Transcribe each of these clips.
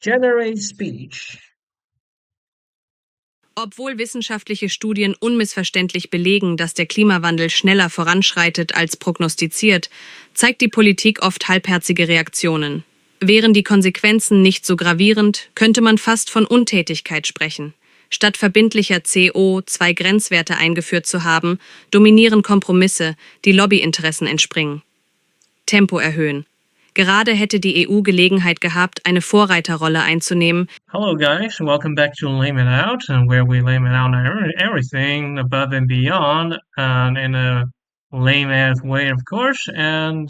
Generate speech. Obwohl wissenschaftliche Studien unmissverständlich belegen, dass der Klimawandel schneller voranschreitet als prognostiziert, zeigt die Politik oft halbherzige Reaktionen. Wären die Konsequenzen nicht so gravierend, könnte man fast von Untätigkeit sprechen. Statt verbindlicher CO2-Grenzwerte eingeführt zu haben, dominieren Kompromisse, die Lobbyinteressen entspringen. Tempo erhöhen. Gerade hätte die EU Gelegenheit gehabt, eine Vorreiterrolle einzunehmen. Hello, guys. Welcome back to Lame It Out, where we lame it out everything above and beyond, in a lame ass way, of course. And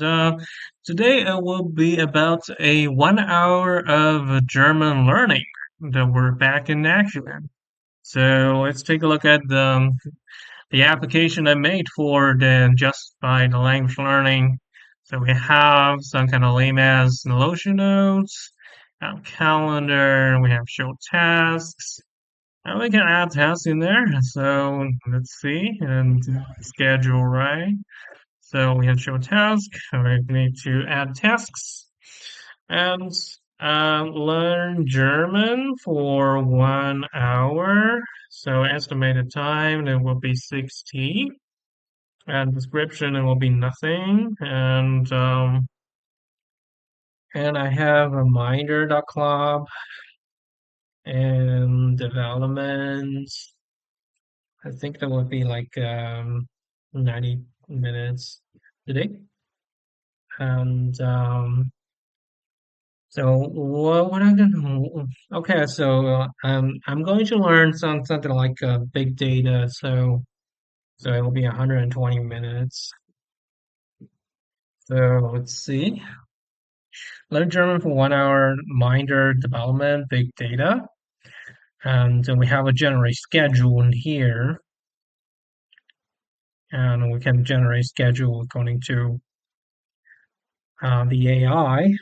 today it will be about a 1 hour of German learning that we're back in action. So let's take a look at the application I made for the Justify the Language Learning. So we have some kind of lame as Lotion notes, calendar, we have show tasks, and we can add tasks in there. So let's see, and schedule, right? So we have show task, we need to add tasks, and learn German for 1 hour. So estimated time, it will be 60. And description, it will be nothing. And I have a minder.club and development. I think that would be like 90 minutes today. And so what I'm gonna okay, so I'm going to learn something like big data. So it will be 120 minutes. So let's see. Learn German for 1 hour, Minder development, big data. And then we have a generate schedule in here. And we can generate schedule according to the AI.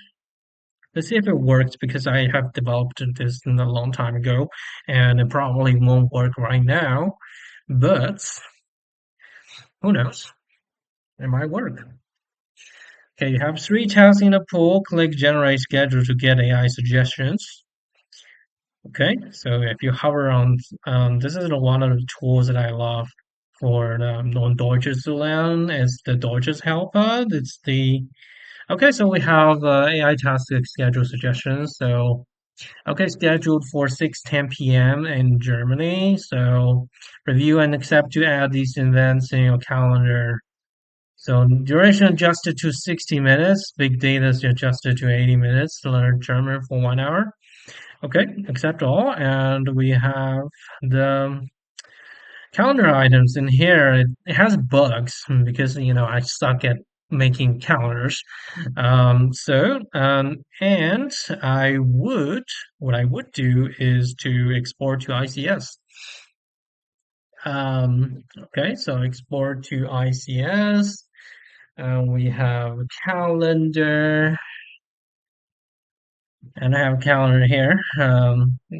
Let's see if it works because I have developed this a long time ago and it probably won't work right now. But who knows? It might work. Okay, you have 3 tasks in the pool. Click generate schedule to get AI suggestions. Okay, so if you hover on, this is one of the tools that I love for non-Deutsches zu lernen. It's the Deutsches Helper. It's the okay. So we have AI task schedule suggestions. So okay, scheduled for 6:10 p.m. in Germany. So review and accept to add these events in your calendar. So duration adjusted to 60 minutes. Big data is adjusted to 80 minutes to learn German for 1 hour. Okay, accept all, and we have the calendar items in here. It has bugs because I suck at making calendars. And what I would do is to export to ICS. Okay, so export to ICS. We have a calendar. And I have a calendar here.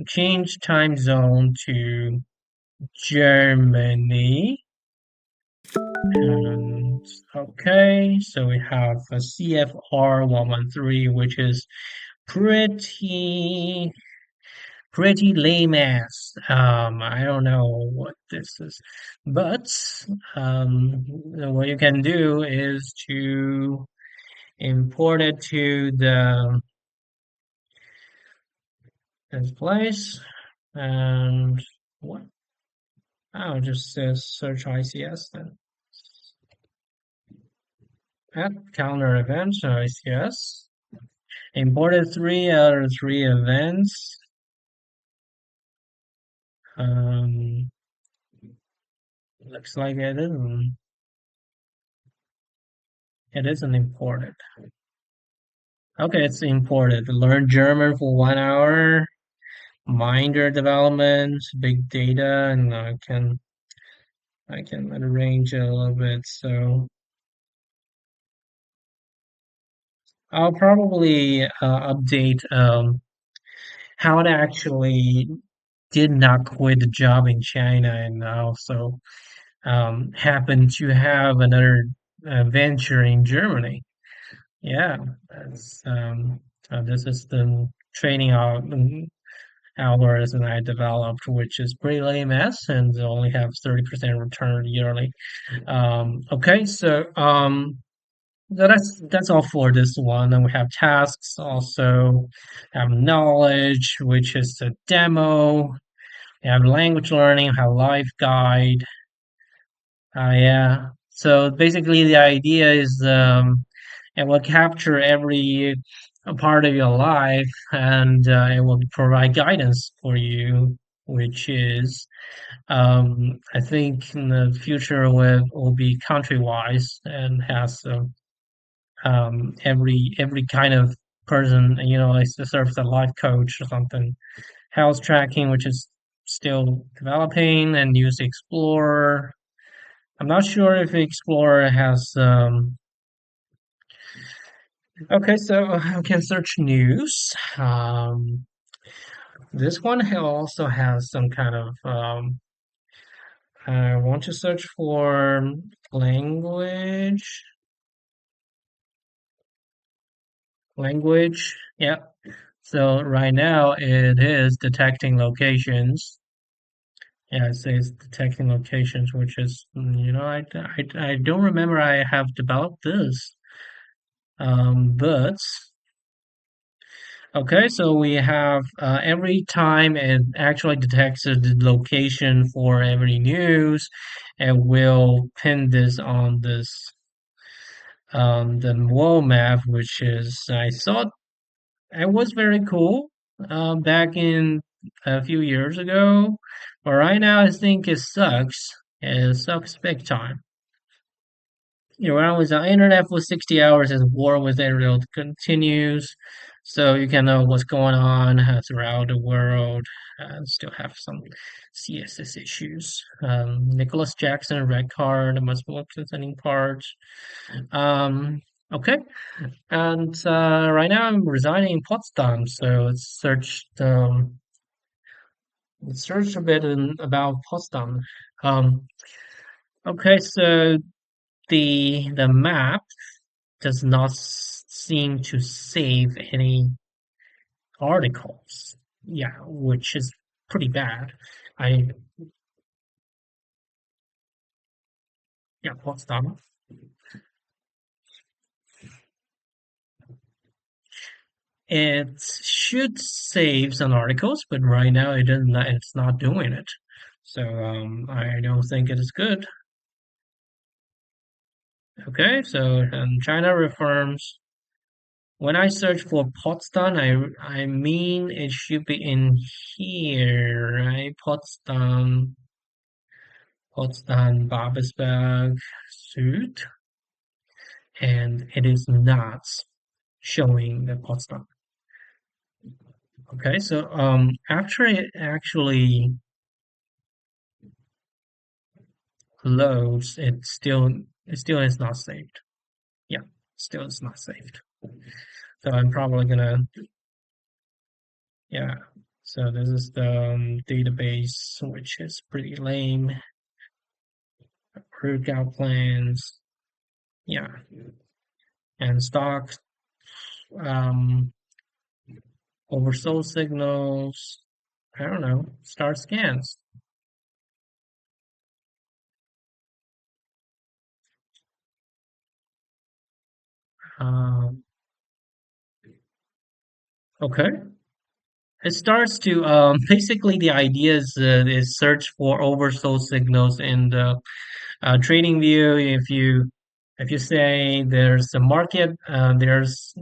Change time zone to Germany. And okay, so we have a CFR 113, which is pretty lame ass. I don't know what this is, but what you can do is to import it to this place and what? I'll just search ICS then. At calendar events, ICS. Imported 3 out of 3 events. Looks like it isn't. It isn't imported. Okay, it's imported. Learn German for 1 hour. Minder development, big data, and I can arrange it a little bit. So I'll probably update how to actually did not quit the job in China and also happen to have another venture in Germany. Yeah, that's, this is the training algorithm I developed, which is pretty lame ass and only have 30% return yearly. Okay, so that's all for this one. And we have tasks also, have knowledge, which is the demo. We have language learning, we have life guide. Yeah. So basically, the idea is it will capture every part of your life, and it will provide guidance for you, which is I think in the future will be country wise and has every kind of person, you know, like serves a life coach or something. Health tracking, which is still developing, and use Explorer. I'm not sure if Explorer has. Okay, so I can search news. This one also has some kind of. I want to search for language. Language. Yeah. So right now it is detecting locations. Yeah, it says detecting locations, which is, I don't remember I have developed this. But okay, so we have every time it actually detects the location for every news, it will pin this on this the world map, which is I thought it was very cool back in a few years ago, but right now I think it sucks. It sucks big time. You know, around with the internet for 60 hours as war with Israel continues, so you can know what's going on throughout the world and still have some CSS issues. Nicholas Jackson, red card, must be presenting part. Um, okay, and right now I'm residing in Potsdam, so let's search a bit about Potsdam. Um, okay, so the map does not seem to save any articles. Yeah, which is pretty bad. I yeah, Potsdam. It should save some articles, but right now it doesn't. It's not doing it. So I don't think it is good. Okay, so China reforms. When I search for Potsdam, I mean it should be in here, right? Potsdam, Babelsberg, Süd, and it is not showing the Potsdam. Okay, so after it actually loads, it still is not saved. Yeah, still is not saved. So I'm probably gonna yeah. So this is the database, which is pretty lame. Workout plans, yeah, and stock um oversold signals. I don't know. Start scans. Um, okay. It starts to basically the idea is search for oversold signals in the trading view. If you say there's a market, there's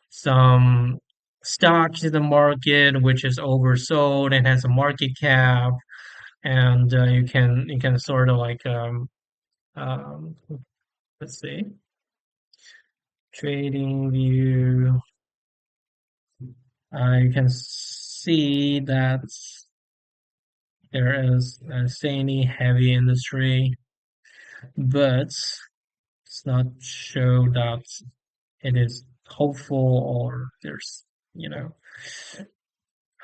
some stock in the market which is oversold and has a market cap, and you can sort of like um, let's see, trading view. You can see that there is a Sany heavy industry, but it's not show that it is hopeful or there's, you know,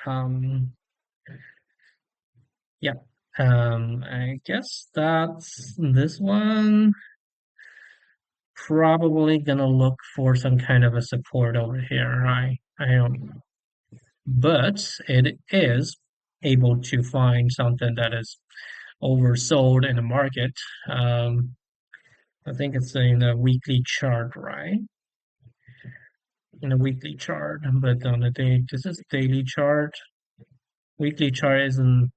um, yeah. I guess that's this one. Probably gonna look for some kind of a support over here. I don't know. but it is able to find something that is oversold in the market. Um, I think it's in a weekly chart, right? In a weekly chart, but on a day, this is a daily chart. Weekly chart isn't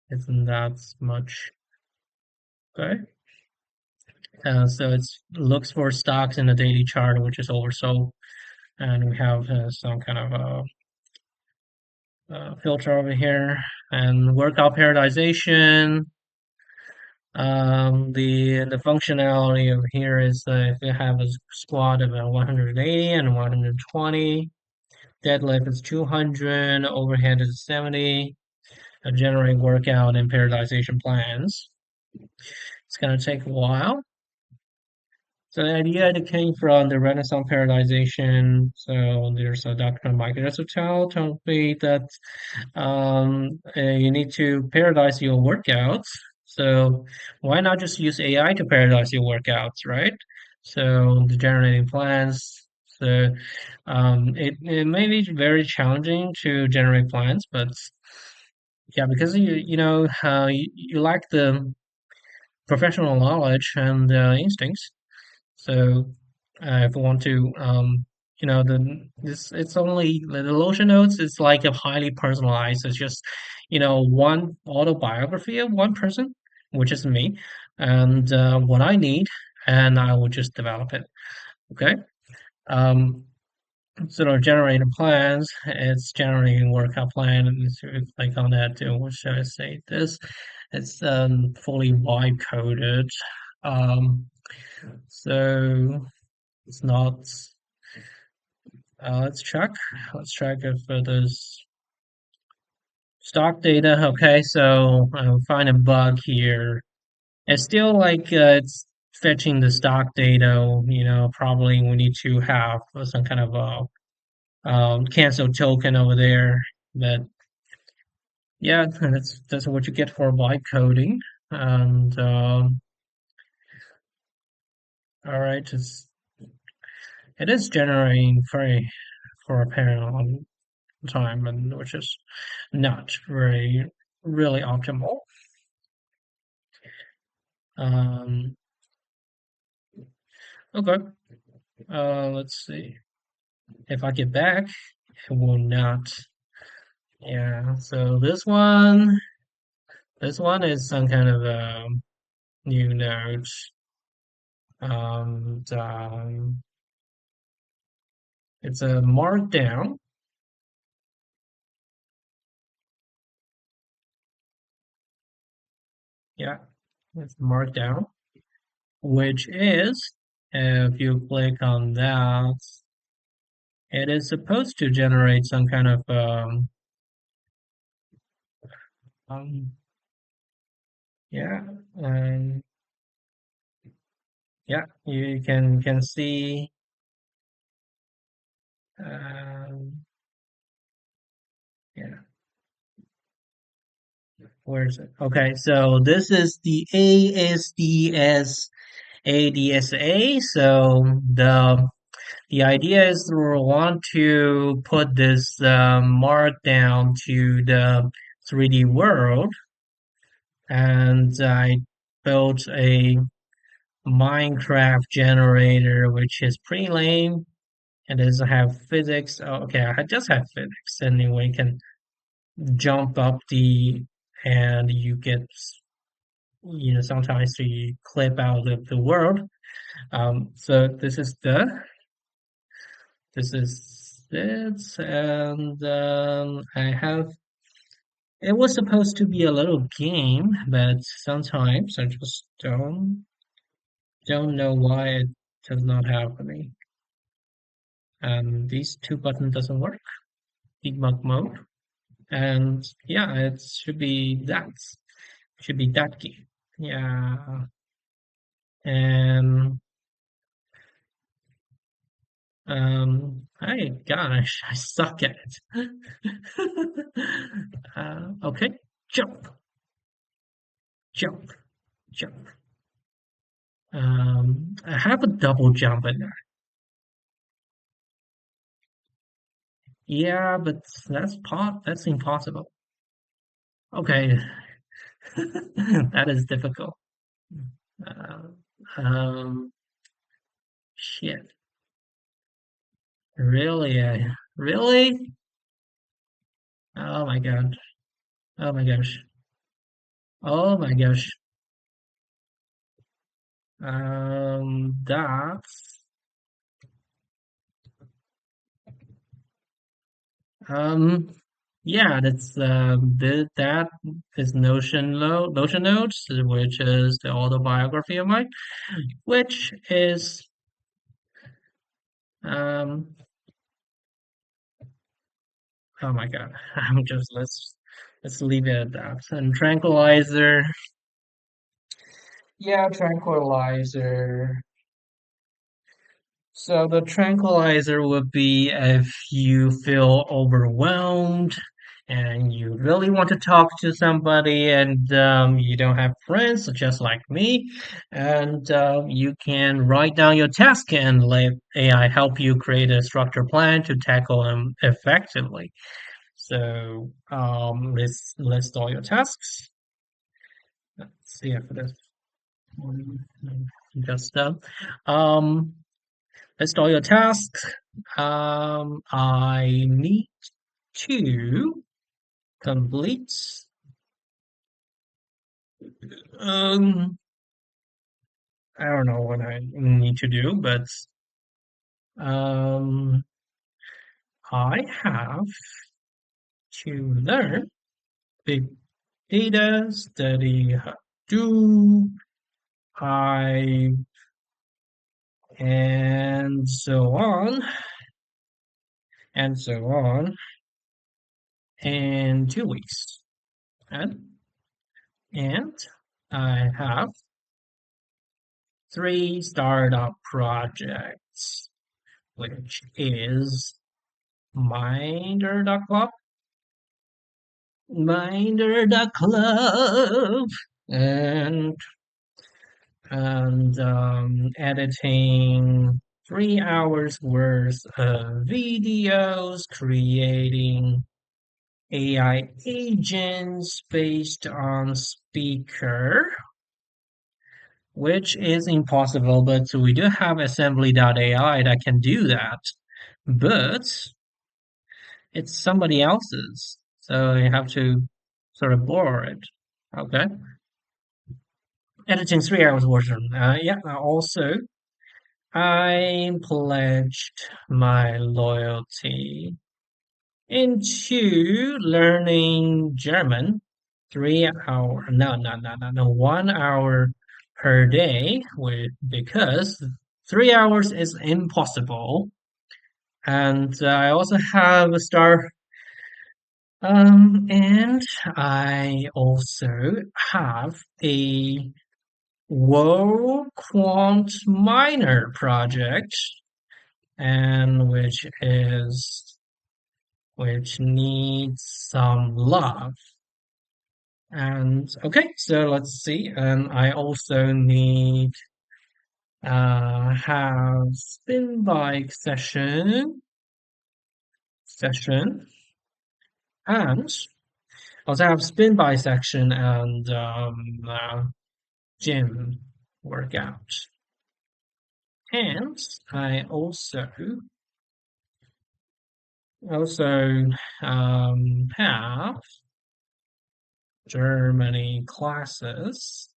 that much. Okay. So it's looks for stocks in the daily chart, which is oversold, and we have some kind of filter over here, and workout periodization. The functionality over here is if you have a squat of 180 and 120, deadlift is 200, overhead is 70, generate workout and periodization plans. It's gonna take a while. So the idea that came from the Renaissance periodization. So there's a Dr. Michael Resultal told me that you need to periodize your workouts. So why not just use AI to periodize your workouts, right? So the generating plans. So it may be very challenging to generate plans, but yeah, because you lack the professional knowledge and instincts. So if you want to, it's only the Lotion notes. It's like a highly personalized. It's just, one autobiography of one person, which is me, and what I need, and I will just develop it. Okay. Um, sort of generating plans. It's generating workout plan, and if you click on that, what should I say? This, it's fully vibe coded. Um, so. It's not. Let's check. Let's check if there's stock data. Okay, so I'll find a bug here. It's still like it's fetching the stock data. Probably we need to have some kind of a cancel token over there. But yeah, that's what you get for byte coding. And all right, it is generating for a parent on time, and which is not very really optimal. Um, okay, let's see. If I get back, it will not. Yeah, so this one is some kind of new node. It's a markdown. Yeah, it's markdown, which is if you click on that, it is supposed to generate some kind of um yeah, um, yeah, you can see, um, yeah, where is it? Okay, so this is the ASDS ADSA. So the idea is we want to put this mark down to the 3D world, and I built a Minecraft generator, which is pretty lame. It doesn't have physics. Oh, okay, I just have physics. Anyway, can jump up and you get, sometimes you clip out of the world. So this is it, and I have. It was supposed to be a little game, but sometimes I just don't know why it does not happening. And these two button doesn't work. Debug mode. And yeah, it should be that key. Yeah. And I gosh, I suck at it. Okay, jump, jump, jump. I have a double jump in there. Yeah, but that's impossible. Okay, that is difficult. Uh, um, shit. Really? Really? Oh my god. Oh my gosh. Oh my gosh. That's um, yeah, that is Notion Notes, which is the autobiography of mine, which is um, oh my god. I'm just let's leave it at that. And tranquilizer, yeah, tranquilizer. So the tranquilizer would be if you feel overwhelmed and you really want to talk to somebody and you don't have friends, just like me, and you can write down your task and let AI help you create a structured plan to tackle them effectively. So let's list all your tasks. Let's see if this one just done. Um, List all your tasks. I need to complete. Um, I don't know what I need to do, but um, I have to learn big data, study how to do, I, and so on, and so on, in 2 weeks. And, and I have three startup projects, which is Minder.club, Minder.club, and editing 3 hours worth of videos, creating AI agents based on speaker, which is impossible, but we do have assembly.ai that can do that. But it's somebody else's, so you have to sort of borrow it. Okay. Editing 3 hours version. Yeah. Also, I pledged my loyalty into learning German. 3 hour. No. 1 hour per day. Because 3 hours is impossible. And I also have a star. And I also have a Whoa Quant Miner project, and which needs some love. And okay, so let's see. And I also need have spin bike session, and also have spin bike section and gym workout. And I also have Germany classes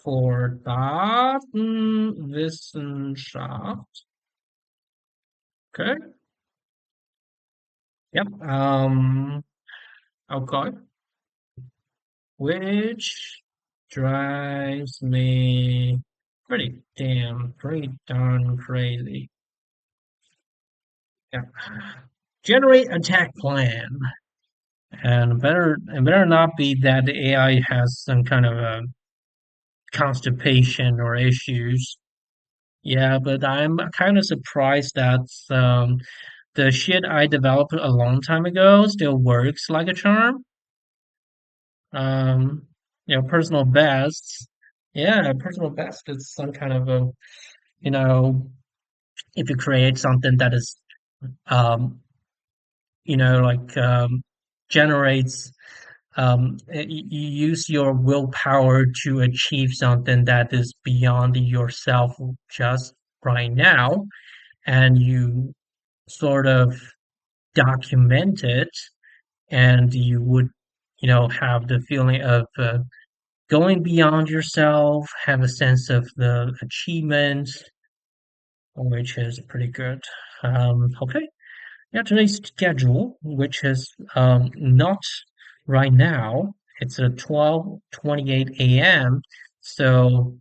for Datenwissenschaft. Okay. Yep. Okay. Which drives me pretty darn crazy. Yeah. Generate attack plan. And better not be that the AI has some kind of a constipation or issues. Yeah, but I'm kind of surprised that the shit I developed a long time ago still works like a charm. Um, personal best. Yeah, personal best is some kind of a, you know, if you create something that is um like generates you use your willpower to achieve something that is beyond yourself just right now, and you sort of document it, and you would, have the feeling of going beyond yourself, have a sense of the achievement, which is pretty good. Okay. Yeah, today's schedule, which is not right now. It's at 12:28 a.m. So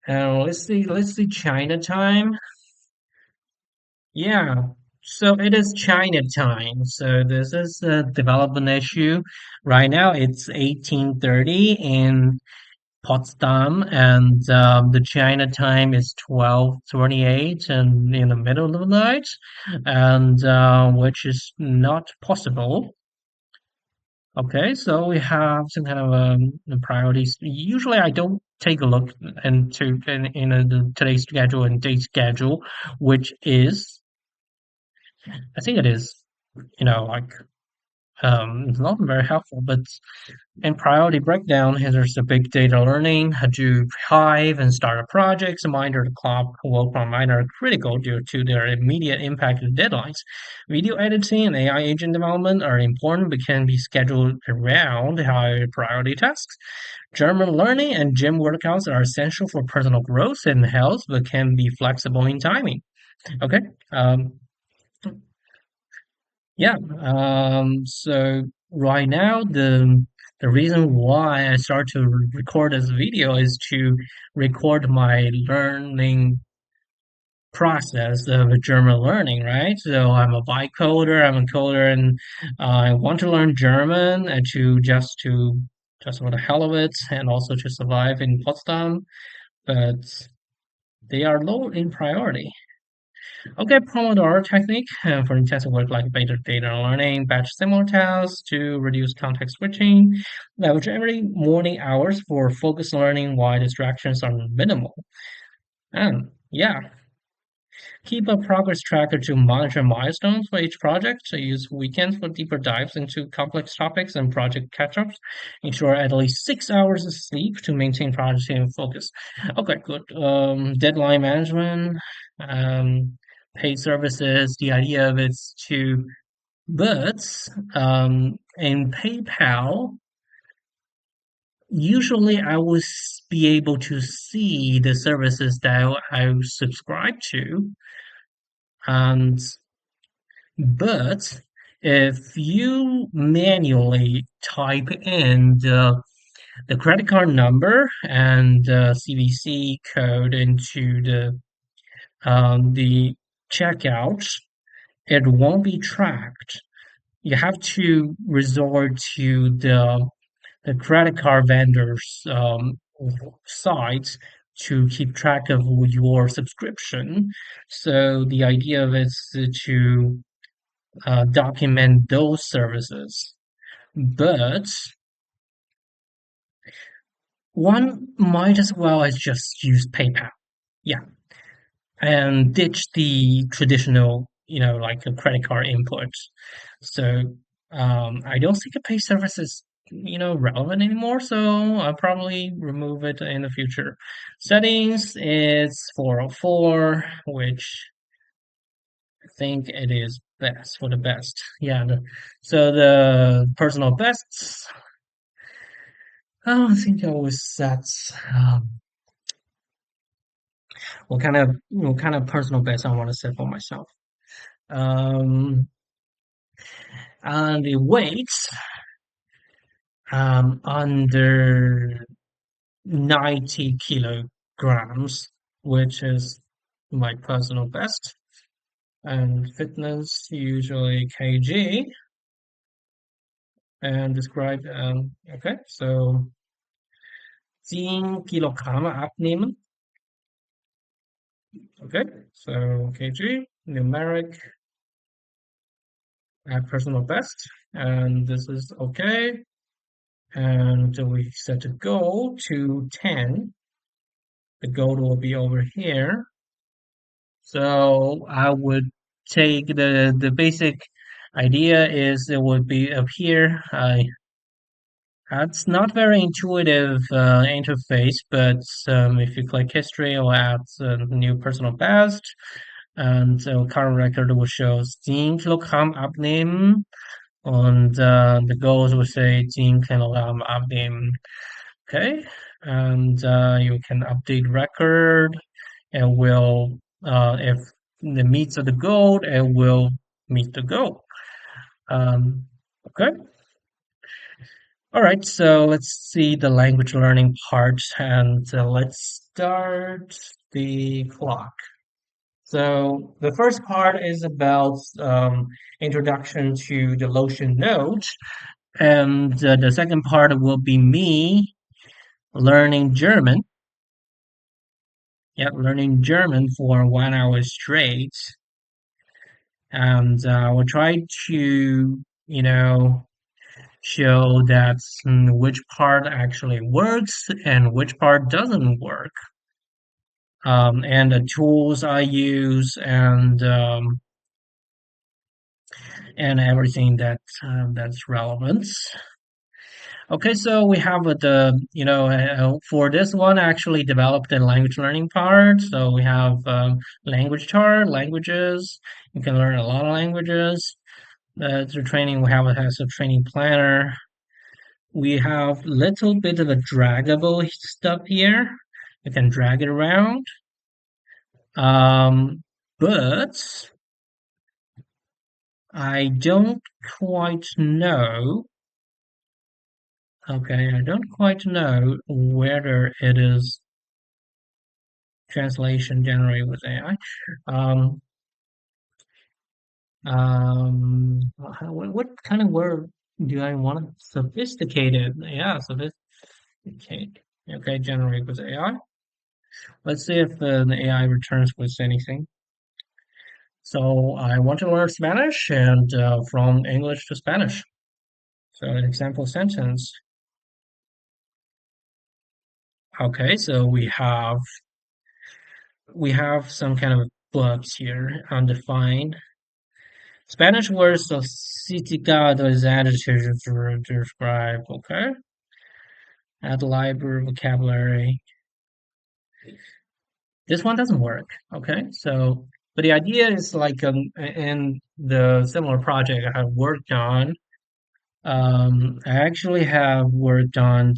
let's see China time. Yeah. So it is China time. So this is a development issue. Right now it's 18:30 in Potsdam, and the China time is 12:28 and in the middle of the night, and which is not possible. Okay, so we have some kind of priorities. Usually, I don't take a look into the today's schedule and date schedule, which is, I think it is, like it's not very helpful, but in priority breakdown, there's a big data learning, Hadoop Hive, and startup projects. Minor cloud work on mine are critical due to their immediate impact and deadlines. Video editing and AI agent development are important but can be scheduled around high priority tasks. German learning and gym workouts are essential for personal growth and health but can be flexible in timing. Okay. Um, yeah. So right now, the reason why I start to record this video is to record my learning process of German learning, right? So I'm a bicoder, I'm a coder, and I want to learn German and just for the hell of it, and also to survive in Potsdam, but they are low in priority. Okay, Pomodoro technique for intensive work like beta data learning, batch similar tasks to reduce context switching. Leverage every morning hours for focused learning while distractions are minimal. And yeah, keep a progress tracker to monitor milestones for each project. So use weekends for deeper dives into complex topics and project catch-ups. Ensure at least 6 hours of sleep to maintain productivity and focus. Okay, good. Deadline management, um, paid services. The idea of it's to, but in PayPal, usually I will be able to see the services that I subscribe to, and but if you manually type in the credit card number and CVC code into the checkout, it won't be tracked. You have to resort to the credit card vendors site to keep track of your subscription. So the idea of it is to document those services. But one might as well as just use PayPal. Yeah. And ditch the traditional, like a credit card input. So I don't think a pay service is, relevant anymore. So I'll probably remove it in the future. Settings is 404, which I think it is best for the best. Yeah. So the personal bests, I don't think I was set. Um, what kind of personal best I want to set for myself. Um, and the weights under 90 kilograms, which is my personal best. And fitness usually kg and describe okay, so 10 Kilogramm abnehmen. Okay, so kg numeric personal best, and this is okay. And we set a goal to 10. The goal will be over here. So I would take the basic idea is it would be up here. It's not very intuitive interface, but if you click history, it'll add a new personal best. Und current record will show 10 Kilogramm abnehmen. Und the goals will say 10 Kilogramm abnehmen. Okay. And you can update record. It will, if the meets of the goal, it will meet the goal. Okay. All right. So let's see the language learning part and let's start the clock. So the first part is about introduction to the Lotion node, and the second part will be me learning German. Yeah, learning German for 1 hour straight, and we'll try to, show that which part actually works and which part doesn't work, and the tools I use and everything that's relevant. Okay, so we have for this one actually developed the language learning part. So we have language chart, languages. You can learn a lot of languages. Through training, we have has a training planner. We have little bit of a draggable stuff here. You can drag it around. But I don't quite know. Okay, I don't quite know whether it is translation generated with AI. Um, what kind of word do I want? Sophisticated. Yeah, sophisticated. Okay, generate with AI. Let's see if the AI returns with anything. So I want to learn Spanish and from English to Spanish. So an example sentence. Okay, so we have some kind of verbs here, undefined. Spanish words sofisticado is added to describe, okay? Add library vocabulary. This one doesn't work, okay? So, but the idea is like in the similar project I have worked on, I actually have worked on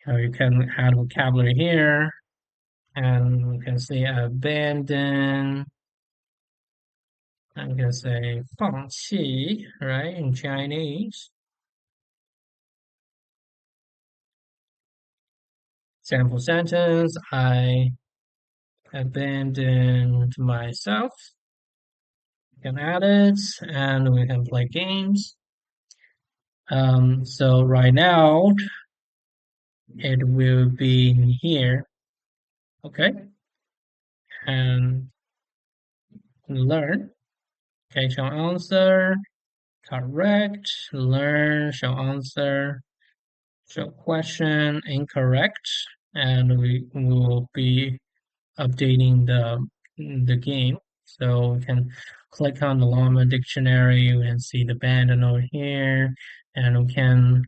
you can add vocabulary here, and we can say abandon. I'm gonna say 放弃, right, in Chinese. Sample sentence, I abandoned myself. We can add it and we can play games. So right now it will be in here. Okay. And learn. Okay, shall answer. Correct. Learn, shall answer. Show question, incorrect. And we will be updating the game. So we can click on the Llama dictionary, we can see the band over here, and we can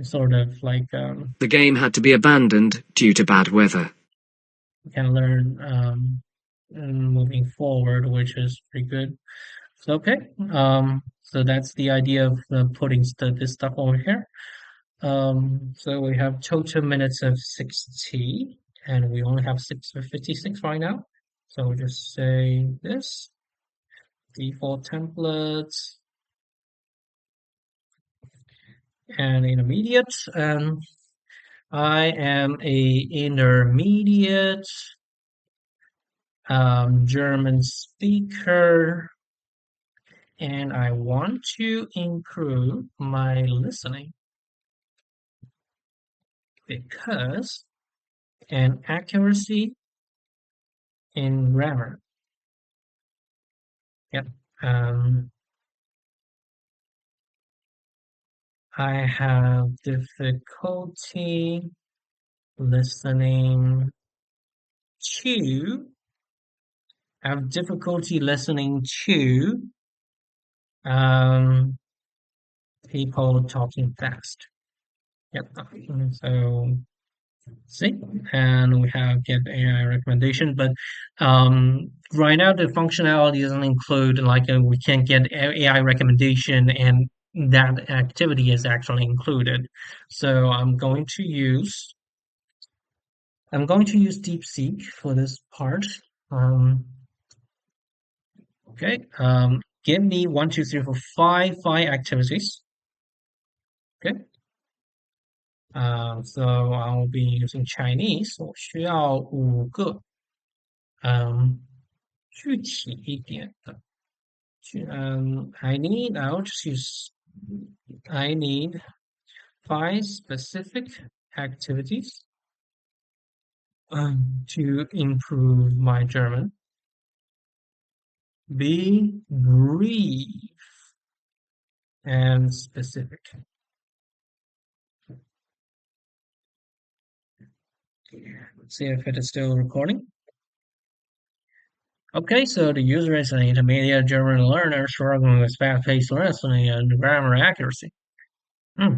sort of like The game had to be abandoned due to bad weather. we can learn moving forward, which is pretty good. So okay, so that's the idea of putting this stuff over here. So we have total minutes of 60, and we only have 656 right now. So we'll just say this, default templates, and intermediate. I am a intermediate German speaker, and I want to improve my listening because and accuracy in grammar. Yep. I have difficulty listening to have difficulty listening to um, people talking fast. Yep. So see, and we have get AI recommendation, but right now the functionality doesn't include like we can't get AI recommendation, and that activity is actually included. So I'm going to use DeepSeek for this part. Um, okay. Give me one, two, three, four, five activities. Okay. So I'll be using Chinese. 我需要5个，具体一点的。I'll just use, I need 5 specific activities to improve my German. Be brief and specific. Let's see if it is still recording. Okay, so the user is an intermediate German learner struggling with fast-paced listening and grammar accuracy. Hmm.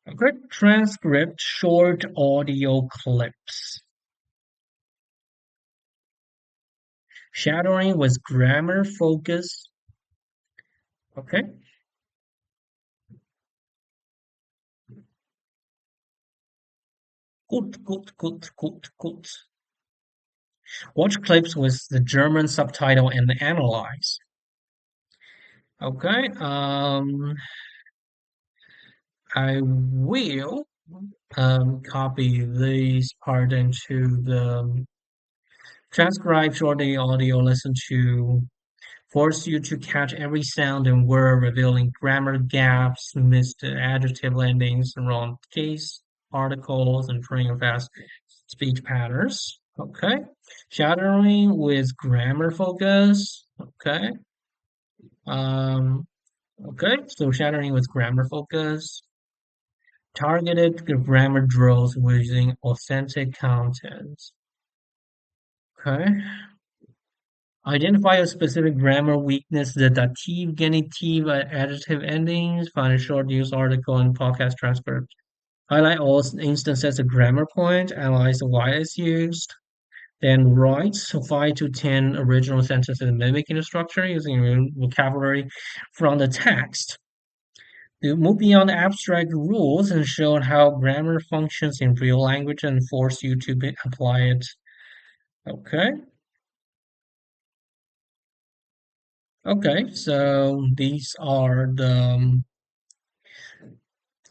Okay, transcript short audio clips. Shadowing with grammar focus. Okay. Good. Watch clips with the German subtitle and analyze. Okay. I will copy this part into the transcribe short audio listen to force you to catch every sound and word, revealing grammar gaps, missed adjective landings, wrong case articles, and train fast speech patterns. Okay. Shadowing with grammar focus. Okay. Um, okay. So shadowing with grammar focus. Targeted grammar drills using authentic content. Okay. Identify a specific grammar weakness, the dative, genitive, adjective endings, find a short news article and podcast transcript. Highlight all instances of grammar point, analyze why it's used, then write 5 to 10 original sentences mimicking the structure using vocabulary from the text. To move beyond abstract rules and show how grammar functions in real language and force you to apply it. Okay. Okay, so these are the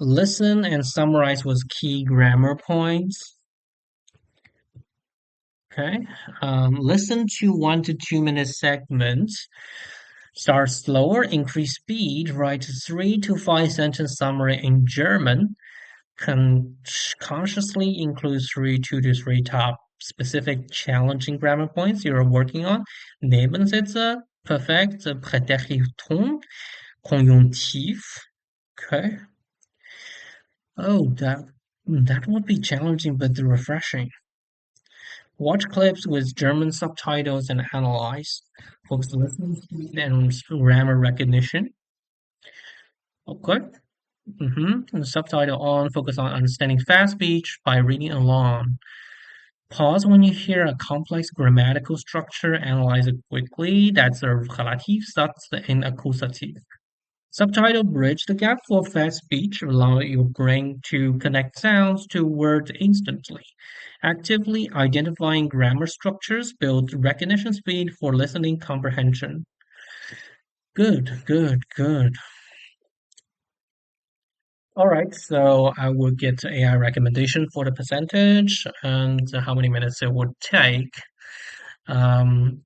listen and summarize with key grammar points. Okay, listen to 1 to 2 minute segments. Start slower, increase speed, write 3 to 5 sentence summary in German. Consciously include 2 to 3 top specific challenging grammar points you're working on. Nebensätze, Perfekt, Präteritum, Konjunktiv. Okay. Oh, that would be challenging but refreshing. Watch clips with German subtitles and analyze. Focus listening speed and grammar recognition. Okay. And the subtitle on, focus on understanding fast speech by reading along. Pause when you hear a complex grammatical structure, analyze it quickly. That's a Relativsatz in Akkusativ. Subtitle bridge the gap for fast speech, allow your brain to connect sounds to words instantly. Actively identifying grammar structures builds recognition speed for listening comprehension. Good. All right, so I will get AI recommendation for the percentage and how many minutes it would take. Um,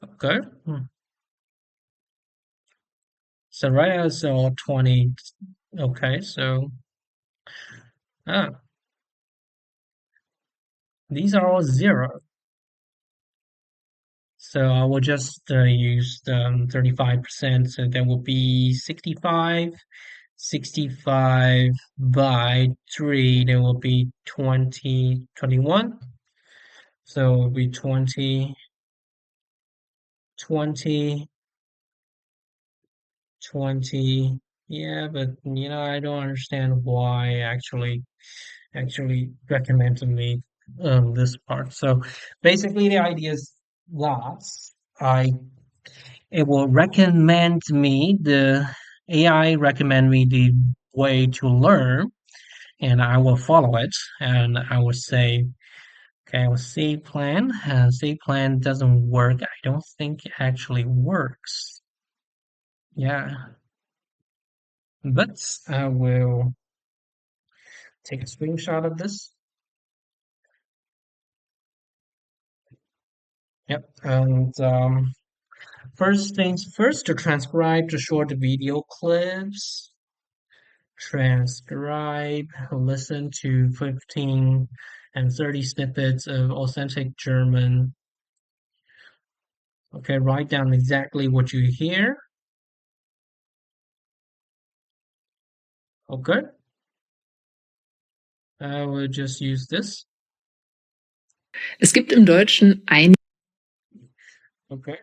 okay. So right now it's all 20. Okay, so ah, these are all zero. So I will just use the 35%, so that will be 65, 65 by 3, there will be 20, 21. So it will be 20, 20, 20. Yeah, but I don't understand why actually recommended me this part. So basically the idea is that I it will recommend me the AI recommend me the way to learn, and I will follow it, and I will say, okay, I will save plan. Save plan doesn't work. I don't think it actually works. Yeah, but I will take a screenshot of this. Yep, and first things first, to transcribe the short video clips. Transcribe, listen to 15 and 30 snippets of authentic German. Okay, write down exactly what you hear. Okay, I will just use this. Es gibt im Deutschen einige Okay.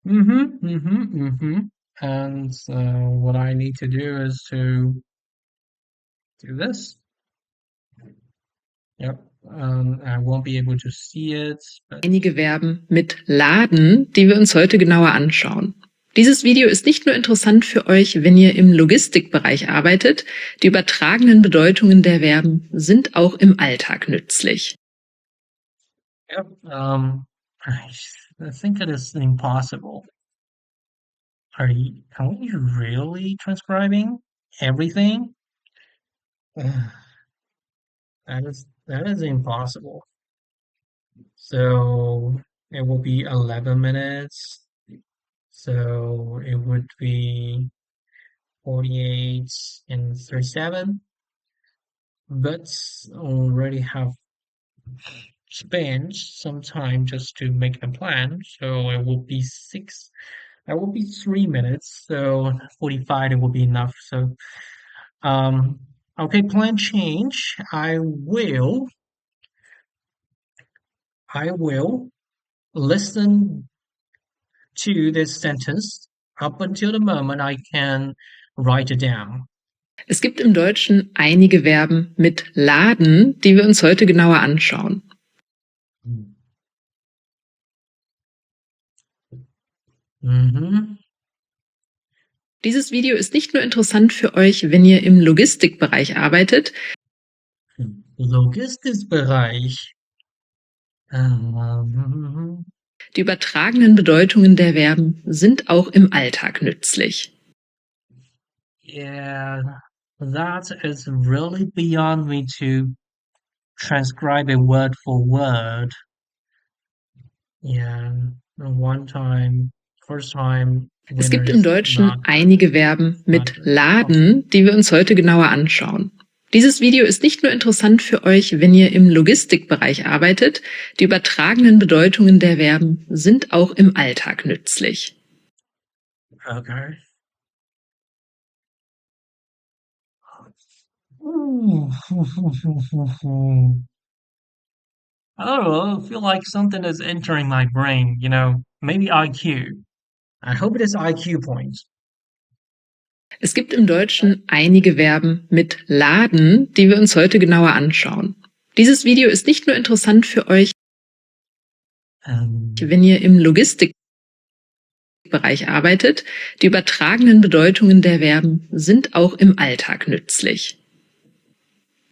Mm-hmm. And what I need to do is to do this. Yep. I won't be able to see it, but Verben mit laden, die wir uns heute genauer anschauen. Dieses Video ist nicht nur interessant für euch, wenn ihr im Logistikbereich arbeitet, die übertragenen Bedeutungen der Verben sind auch im Alltag nützlich. yep. I think it is impossible. Are you really transcribing everything? That is impossible. So it will be 11 minutes. So it would be 48 and 37. But already have spent some time just to make the plan. So it will be six. That will be 3 minutes. So 45 it will be enough. So Um, okay, plan change. I will listen to this sentence up until the moment I can write it down. Es gibt im Deutschen einige Verben mit laden, die wir uns heute genauer anschauen. Mhm. Dieses Video ist nicht nur interessant für euch, wenn ihr im Logistikbereich arbeitet. Logistikbereich. Mhm. Die übertragenen Bedeutungen der Verben sind auch im Alltag nützlich. Yeah, that is really beyond me to transcribe it word for word. Yeah, one time, first time Es winner gibt im is Deutschen not einige Verben not mit very possible. laden, die wir uns heute genauer anschauen. Dieses Video ist nicht nur interessant für euch, wenn ihr im Logistikbereich arbeitet, die übertragenen Bedeutungen der Verben sind auch im Alltag nützlich. Okay. Ooh. I don't know. I feel like something is entering my brain, maybe IQ. I hope it is IQ points. Es gibt im Deutschen einige Verben mit laden, die wir uns heute genauer anschauen. Dieses Video ist nicht nur interessant für euch, wenn ihr im Logistikbereich arbeitet, die übertragenen Bedeutungen der Verben sind auch im Alltag nützlich.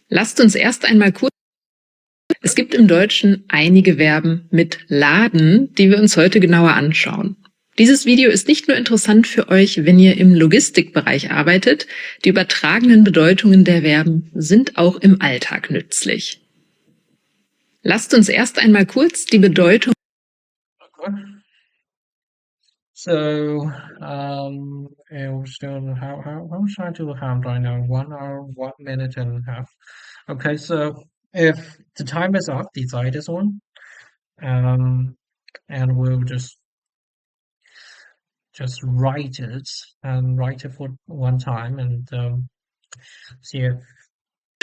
Lasst uns erst einmal kurz. Es gibt im Deutschen einige Verben mit laden, die wir uns heute genauer anschauen. Dieses Video ist nicht nur interessant für euch, wenn ihr im Logistikbereich arbeitet, die übertragenen Bedeutungen der Verben sind auch im Alltag nützlich. Lasst uns erst einmal kurz die Bedeutung. Okay. So, it was still how much time do we have right now? 1 hour, 1 minute and a half. Okay, so if the time is up, decide this one. And we'll just just write it for one time and see if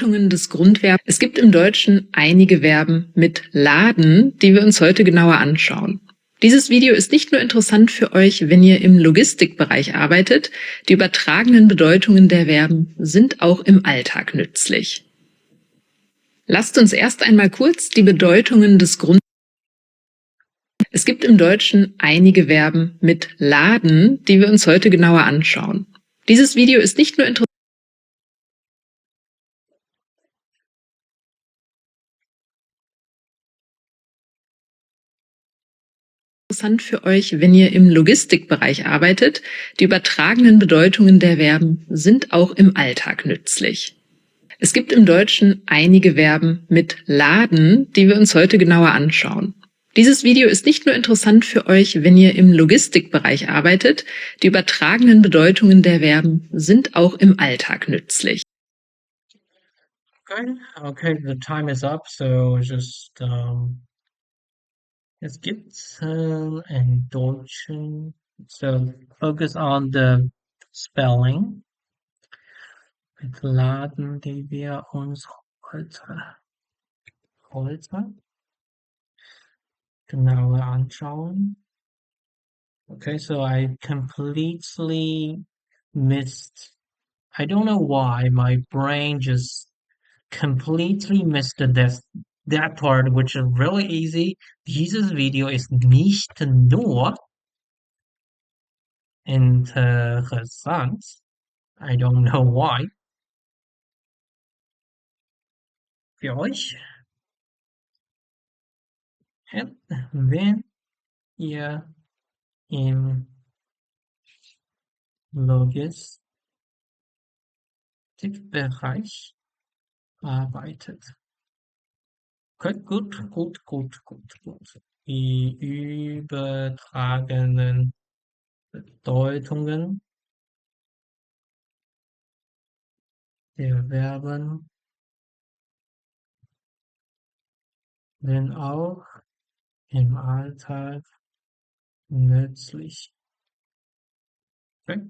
Des Grundverbs. Es gibt im Deutschen einige Verben mit laden, die wir uns heute genauer anschauen. Dieses Video ist nicht nur interessant für euch, wenn ihr im Logistikbereich arbeitet, die übertragenen Bedeutungen der Verben sind auch im Alltag nützlich. Lasst uns erst einmal kurz die Bedeutungen des Grundverbs. Es gibt im Deutschen einige Verben mit laden, die wir uns heute genauer anschauen. Dieses Video ist nicht nur interessant für euch, wenn ihr im Logistikbereich arbeitet. Die übertragenen Bedeutungen der Verben sind auch im Alltag nützlich. Es gibt im Deutschen einige Verben mit laden, die wir uns heute genauer anschauen. Dieses Video ist nicht nur interessant für euch, wenn ihr im Logistikbereich arbeitet. Die übertragenen Bedeutungen der Verben sind auch im Alltag nützlich. okay, the time is up, so just es gibt in Deutschen, so focus on the spelling. Mit laden, die wir uns heute genauer anschauen. Okay, so I completely missed. I don't know why my brain just completely missed that part, which is really easy. Dieses Video ist nicht nur interessant. I don't know why. Für euch. Und wenn ihr im Logistikbereich arbeitet. Okay, gut. Die übertragenen Bedeutungen der Verben sind auch im Alltag nützlich. Okay,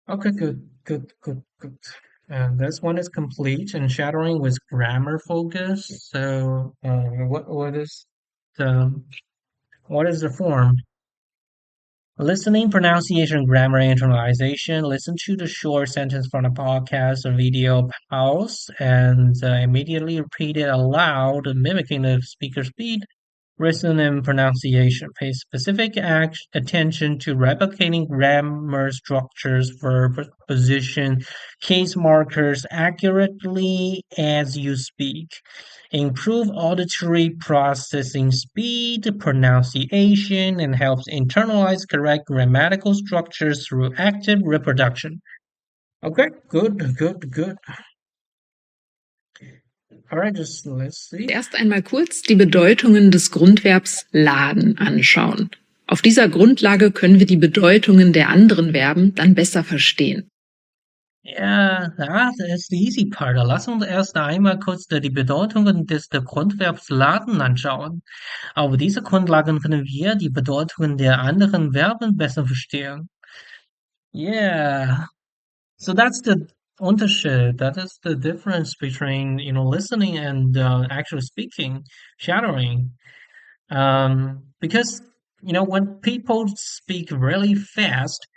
okay, good. And this one is complete and shadowing with grammar focus. So, the what is the form? Listening, pronunciation, grammar, internalization. Listen to the short sentence from a podcast or video, pause, and immediately repeat it aloud, mimicking the speaker's speed. Listen and pronunciation. Pay specific attention to replicating grammar structures, verb, position, case markers accurately as you speak. Improve auditory processing speed, pronunciation, and helps internalize correct grammatical structures through active reproduction. Okay, good. Alright, just let's see. Erst einmal kurz die Bedeutungen des Grundverbs laden anschauen. Auf dieser Grundlage können wir die Bedeutungen der anderen Verben dann besser verstehen. Ja, das ist die easy part. Lass uns erst einmal kurz die Bedeutungen des Grundverbs laden anschauen. Auf diese Grundlagen können wir die Bedeutungen der anderen Verben besser verstehen. Yeah. So that's the Unterschied. That is the difference between, listening and actually speaking, shadowing. Because, when people speak really fast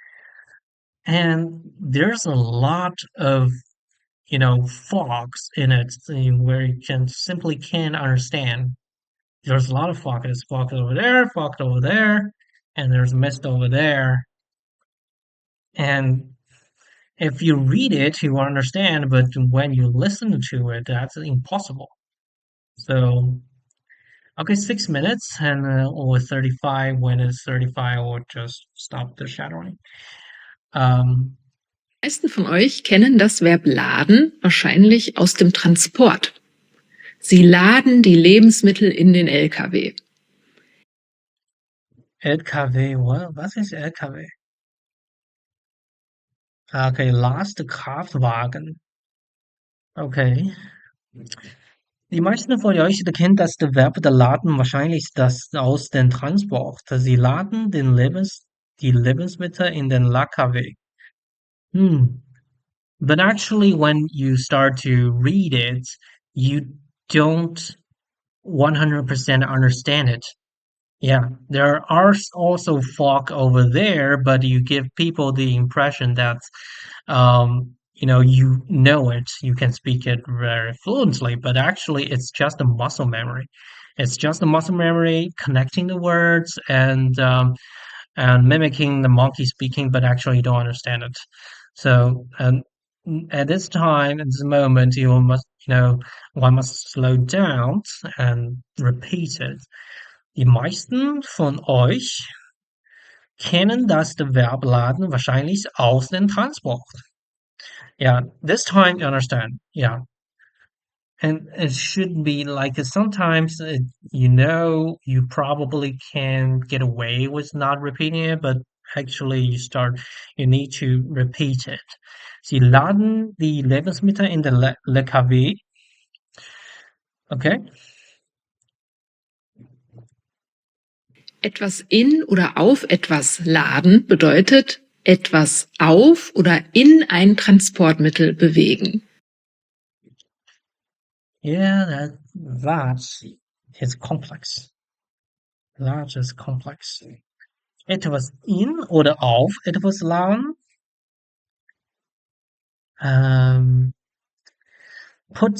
and there's a lot of, fogs in it where you can simply can't understand. There's a lot of fog. There's fog over there, and there's mist over there. And if you read it, you understand, but when you listen to it, that's impossible. So, okay, 6 minutes and or 35. When it's 35, or just stop the shadowing. Die meisten von euch kennen das Verb laden wahrscheinlich aus dem Transport. Sie laden die Lebensmittel in den LKW. LKW, was ist LKW? Okay, Lastkraftwagen. Okay. Die meisten von euch kennen das Verb laden wahrscheinlich das aus dem Transport. Sie laden die Lebensmittel in den LKW. Hmm. But actually, when you start to read it, you don't 100% understand it. Yeah, there are also fog over there, but you give people the impression that you know it, you can speak it very fluently, but actually it's just a muscle memory. It's just a muscle memory connecting the words and mimicking the monkey speaking, but actually you don't understand it. So, at this time, at this moment, one must slow down and repeat it. Die meisten von euch kennen das Verb laden wahrscheinlich aus dem Transport. Yeah, this time you understand. Yeah, and it should be like sometimes you probably can get away with not repeating it, but actually you need to repeat it. Sie laden die Lebensmittel in den LKW. Okay, Etwas in oder auf etwas laden bedeutet etwas auf oder in ein Transportmittel bewegen. yeah, that is complex. That is complex. Etwas in oder auf etwas laden. Um, put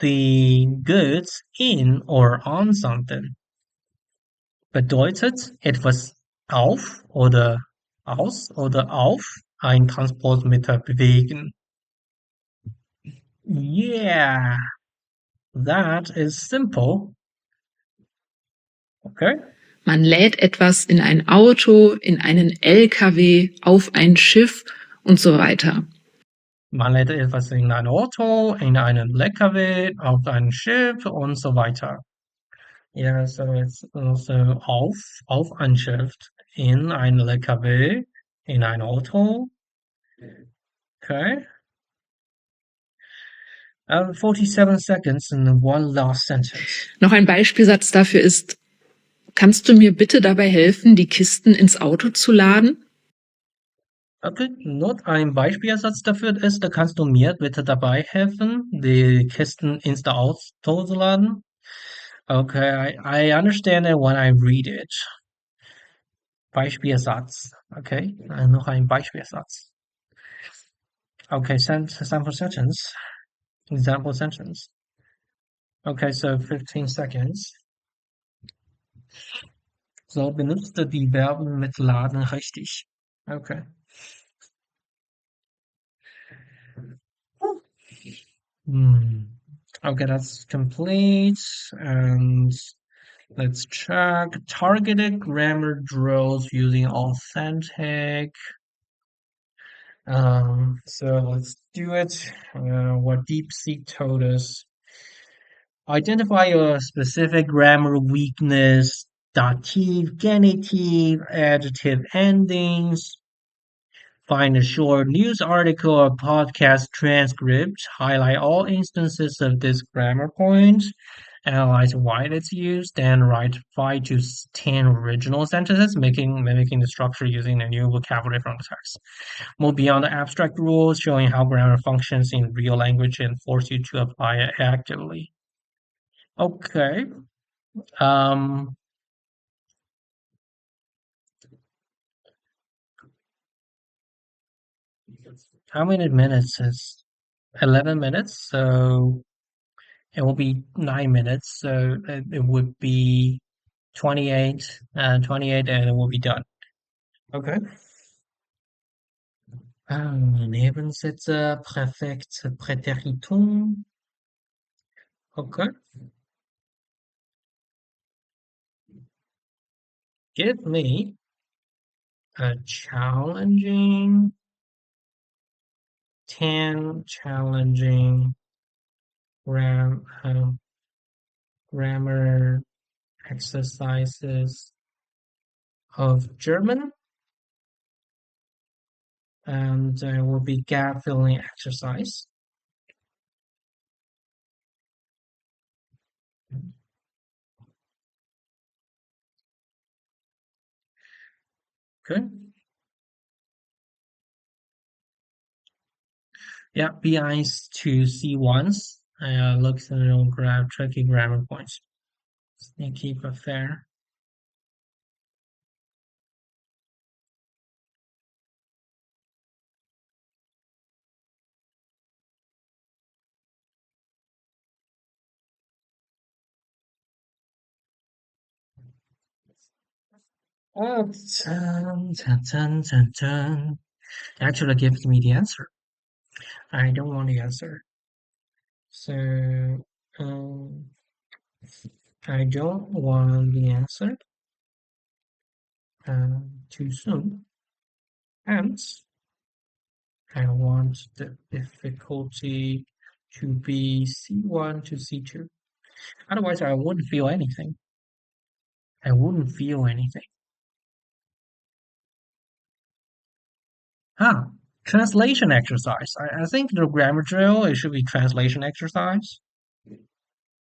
the goods in or on something. Bedeutet etwas auf oder aus oder auf ein Transportmittel bewegen. Yeah, that is simple. Okay. Man lädt etwas in ein Auto, in einen LKW, auf ein Schiff und so weiter. Man lädt etwas in ein Auto, in einen LKW, auf ein Schiff und so weiter. Yeah, so it's also auf ein Schiff, in ein LKW, in ein Auto. Okay. 47 seconds and one last sentence. Noch ein Beispielsatz dafür ist: Kannst du mir bitte dabei helfen, die Kisten ins Auto zu laden? Okay, not ein Beispielsatz dafür ist, da kannst du mir bitte dabei helfen, die Kisten ins Auto zu laden. Okay, I understand it when I read it. Beispielsatz. Okay, noch ein Beispielsatz. Okay, sample sentence. Example sentence. Okay, so 15 seconds. So, benutze die Verben mit laden richtig. Okay. Hmm. Okay, that's complete. And let's check targeted grammar drills using authentic. So let's do it. What DeepSeek told us. Identify a specific grammar weakness, dative, genitive, adjective endings. Find a short news article or podcast transcript. Highlight all instances of this grammar point. Analyze why it's used. Then write 5 to 10 original sentences, mimicking the structure using a new vocabulary from the text. Move beyond the abstract rules, showing how grammar functions in real language and force you to apply it actively. Okay. Um, how many minutes is 11 minutes? So it will be 9 minutes. So it would be 28 and 28 and it will be done. Okay. Nebensätze, Präfekt, Präteritum. Okay. Give me a challenging 10 challenging grammar exercises of German, and there will be gap filling exercise. Okay. Yeah, B1s to C1s. Look through grab tricky grammar points. Sneaky but fair. Oh, dun, dun, dun, dun, dun. Actually gives me the answer. I don't want the answer. So, um, I don't want the answer too soon. Hence, I want the difficulty to be C1 to C2. Otherwise, I wouldn't feel anything. I wouldn't feel anything. Huh. Translation exercise. I think the grammar drill, it should be translation exercise.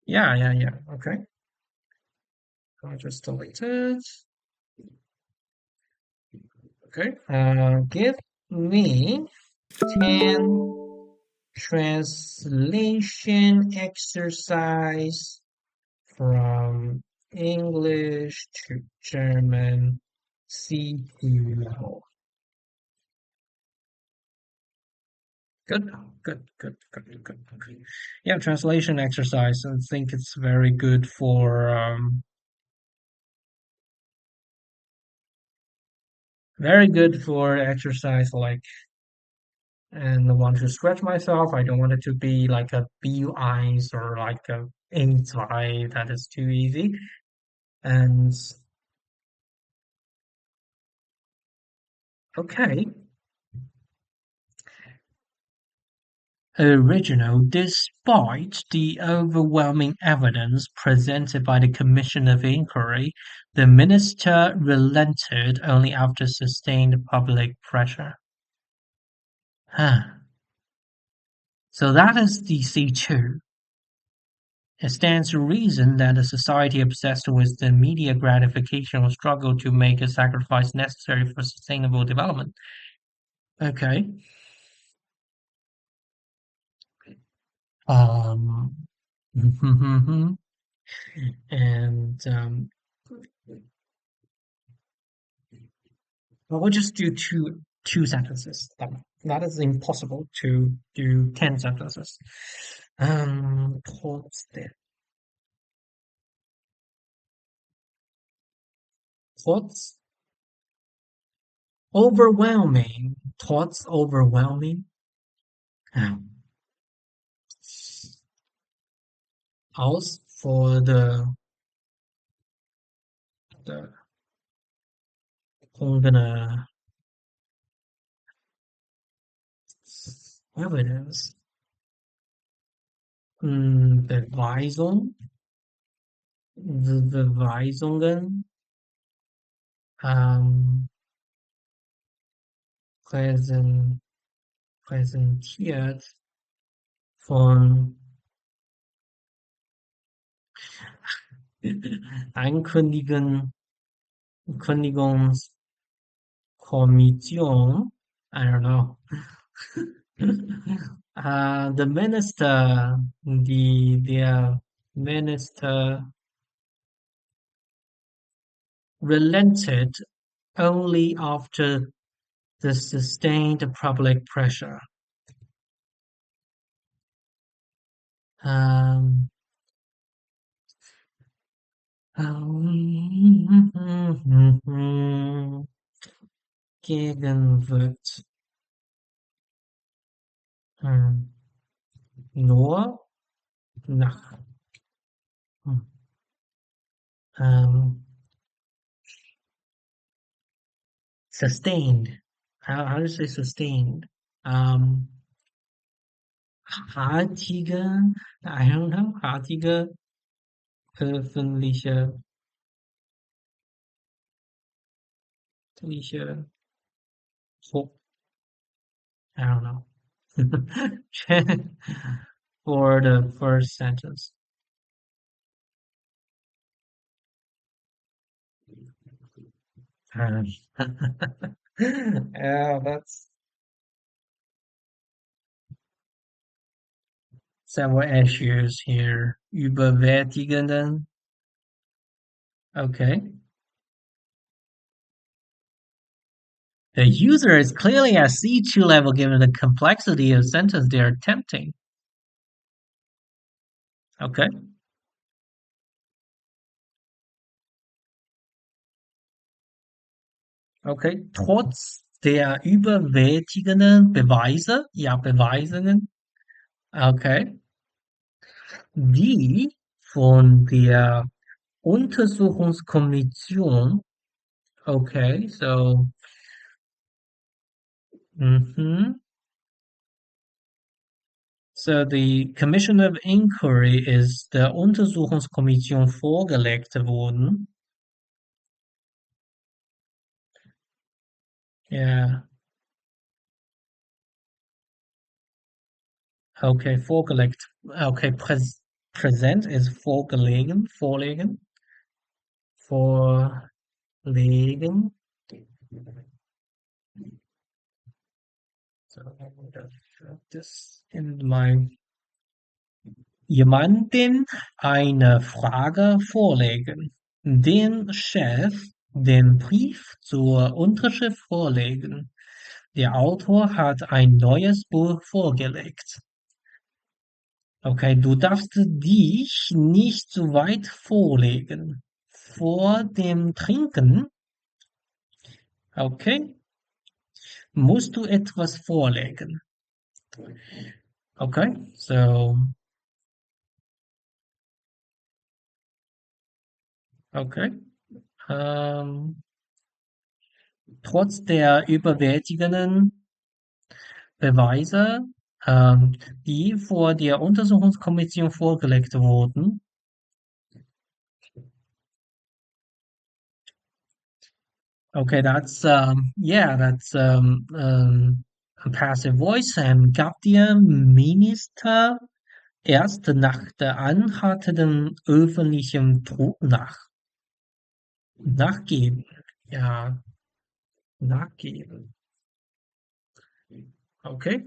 Yeah, yeah, yeah. Okay. I just delete it. Okay. Give me 10 translation exercise from English to German C2 level. Good, good. Yeah, translation exercise. I think it's very good for very good for exercise like and I want to stretch myself. I don't want it to be like a B-eyes or like a A2 that is too easy. And okay, original. Despite the overwhelming evidence presented by the Commission of Inquiry, the minister relented only after sustained public pressure. Huh. So that is the C2. It stands to reason that a society obsessed with the immediate gratification will struggle to make a sacrifice necessary for sustainable development. Okay. Um, and well, we'll just do two sentences. That is impossible to do 10 sentences. Trotzdem. Trotz overwhelming. Trotz overwhelming. Um, aus for the I'm gonna evidence. Beweisung, Beweisungen, ähm, präsen, präsentiert von Ankündigen, Kündigungskommission. I don't know. The minister, the minister relented only after the sustained public pressure. Um, gegenwirkt. Hm, nur nach hm, ähm, sustained. How do you say sustained? Um, hartige, I don't know, hartige öffentliche, öffentliche, I don't know. For the first sentence. Um, yeah, that's several issues here. Überwältigenden. Okay. The user is clearly at C2 level given the complexity of sentence they are attempting. Okay. Okay. Trotz der überwältigenden Beweise, ja, Beweisungen, okay, die von der Untersuchungskommission, okay, so, mhm. So the Commission of Inquiry is der Untersuchungskommission vorgelegt worden. Yeah. Okay, vorgelegt. Okay, präsent is vorgelegen, vorlegen, vorlegen. So, das in my jemandem eine Frage vorlegen, den Chef den Brief zur Unterschrift vorlegen. Der Autor hat ein neues Buch vorgelegt. Okay, du darfst dich nicht zu weit vorlegen. Vor dem Trinken, okay, musst du etwas vorlegen. Okay, so, okay. Ähm, trotz der überwältigenden Beweise, ähm, die vor der Untersuchungskommission vorgelegt wurden. Okay, that's yeah, that's a passive voice and gab der Minister erst nach der anhaltenden öffentlichen Druck nachgeben. Ja, nachgeben. Okay.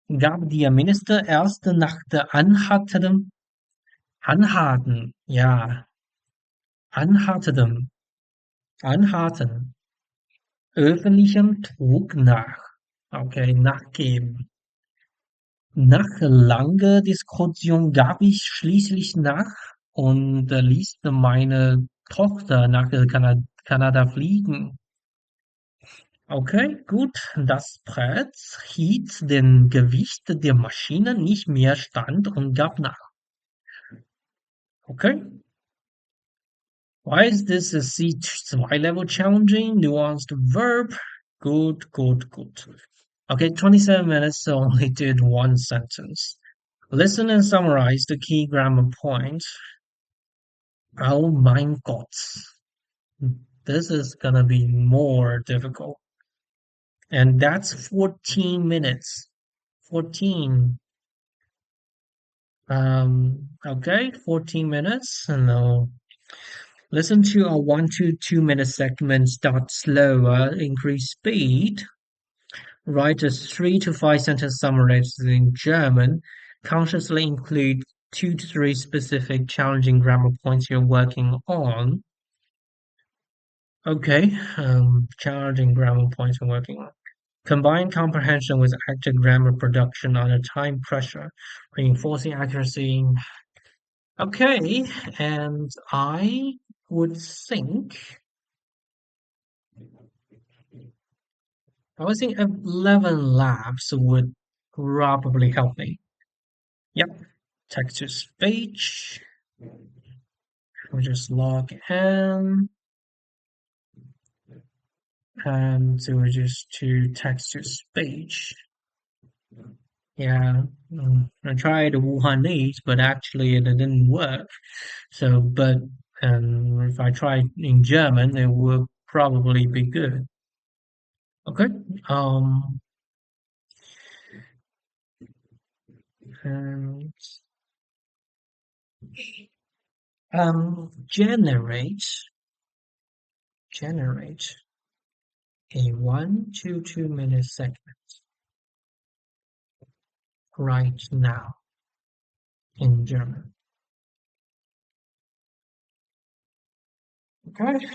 Gab der Minister erst nach der anhaltenden ja, anhaltenden anhalten öffentlichem Druck nach. Okay, nachgeben. Nach langer Diskussion gab ich schließlich nach und ließ meine Tochter nach Kanada fliegen. Okay, gut. Das Brett hielt dem Gewicht der Maschine nicht mehr stand und gab nach. Okay. Why is this a C2 level challenging? Nuanced verb. Good, good, good. Okay, 27 minutes, so only did one sentence. Listen and summarize the key grammar points. Oh mein Gott. This is gonna be more difficult. And that's 14 minutes. 14. Okay, 14 minutes. And now listen to a 1 to 2 minute segment. Start slower, increase speed. Write a 3 to 5 sentence summaries in German. Consciously include 2 to 3 specific challenging grammar points you're working on. Okay, challenging grammar points you're working on. Combine comprehension with active grammar production under time pressure, reinforcing accuracy. Okay, and I would think, I would think 11 labs would probably help me. Yep, text to speech. We just log in and we just to text to speech. Yeah, I tried Wuhan Eats, but actually it didn't work. So, but if I try in German, it will probably be good. Okay. Um, and, generate Generate a 1 to 2 minute segment right now in German. Okay.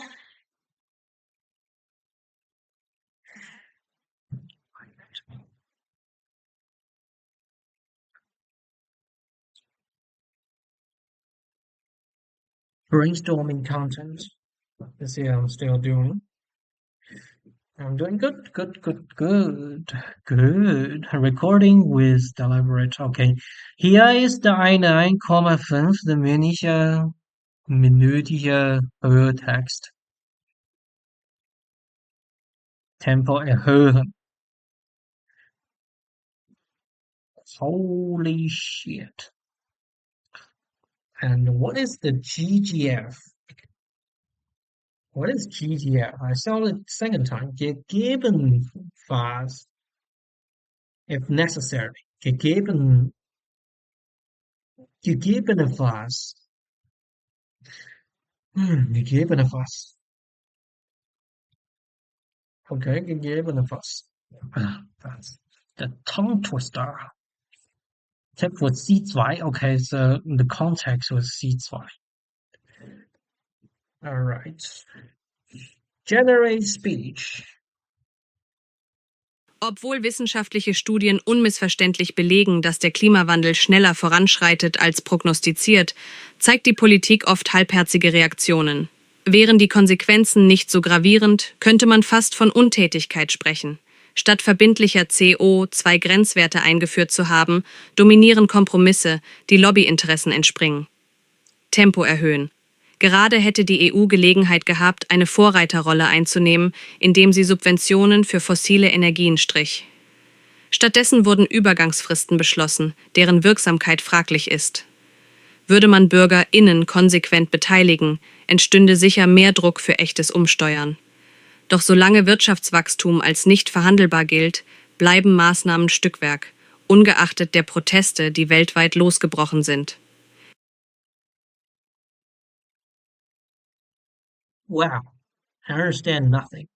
Brainstorming content. Let's see how I'm still doing. I'm doing good, good, good, good, good. Recording with deliberate. Okay. Hier ist eine 1,5 minütige Hörtext. Tempo erhöhen. Holy shit. And what is the GGF? What is GGF? I saw it second time. Gegebenenfalls, if necessary. Gegebenenfalls. Gegebenenfalls. Okay, gegebenenfalls. That's the tongue twister. Tip was C2. Okay, so the context was C2. All right. Generate speech. Obwohl wissenschaftliche Studien unmissverständlich belegen, dass der Klimawandel schneller voranschreitet als prognostiziert, zeigt die Politik oft halbherzige Reaktionen. Wären die Konsequenzen nicht so gravierend, könnte man fast von Untätigkeit sprechen. Statt verbindlicher CO2-Grenzwerte eingeführt zu haben, dominieren Kompromisse, die Lobbyinteressen entspringen. Tempo erhöhen. Gerade hätte die EU Gelegenheit gehabt, eine Vorreiterrolle einzunehmen, indem sie Subventionen für fossile Energien strich. Stattdessen wurden Übergangsfristen beschlossen, deren Wirksamkeit fraglich ist. Würde man BürgerInnen konsequent beteiligen, entstünde sicher mehr Druck für echtes Umsteuern. Doch solange Wirtschaftswachstum als nicht verhandelbar gilt, bleiben Maßnahmen Stückwerk, ungeachtet der Proteste, die weltweit losgebrochen sind. Wow, I understand nothing.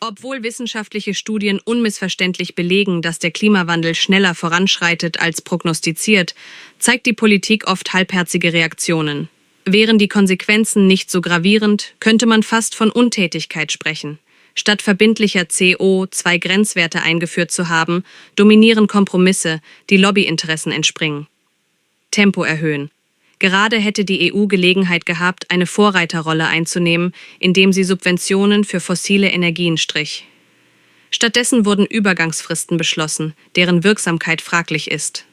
Obwohl wissenschaftliche Studien unmissverständlich belegen, dass der Klimawandel schneller voranschreitet als prognostiziert, zeigt die Politik oft halbherzige Reaktionen. Wären die Konsequenzen nicht so gravierend, könnte man fast von Untätigkeit sprechen. Statt verbindlicher CO2-Grenzwerte eingeführt zu haben, dominieren Kompromisse, die Lobbyinteressen entspringen. Tempo erhöhen. Gerade hätte die EU Gelegenheit gehabt, eine Vorreiterrolle einzunehmen, indem sie Subventionen für fossile Energien strich. Stattdessen wurden Übergangsfristen beschlossen, deren Wirksamkeit fraglich ist.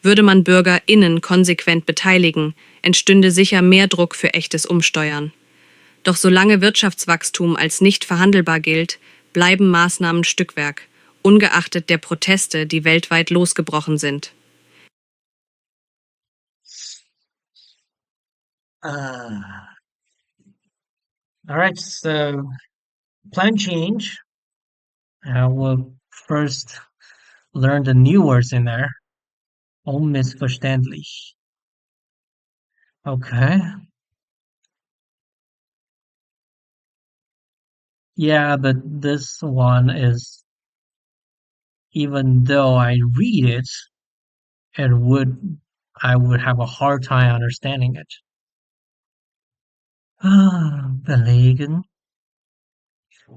Würde man BürgerInnen konsequent beteiligen, entstünde sicher mehr Druck für echtes Umsteuern. Doch solange Wirtschaftswachstum als nicht verhandelbar gilt, bleiben Maßnahmen Stückwerk, ungeachtet der Proteste, die weltweit losgebrochen sind. All right, so plan change. I will first learn the new words in there. Unmissverständlich. Okay. Yeah, but this one is, even though I read it, I would have a hard time understanding it. Belegen,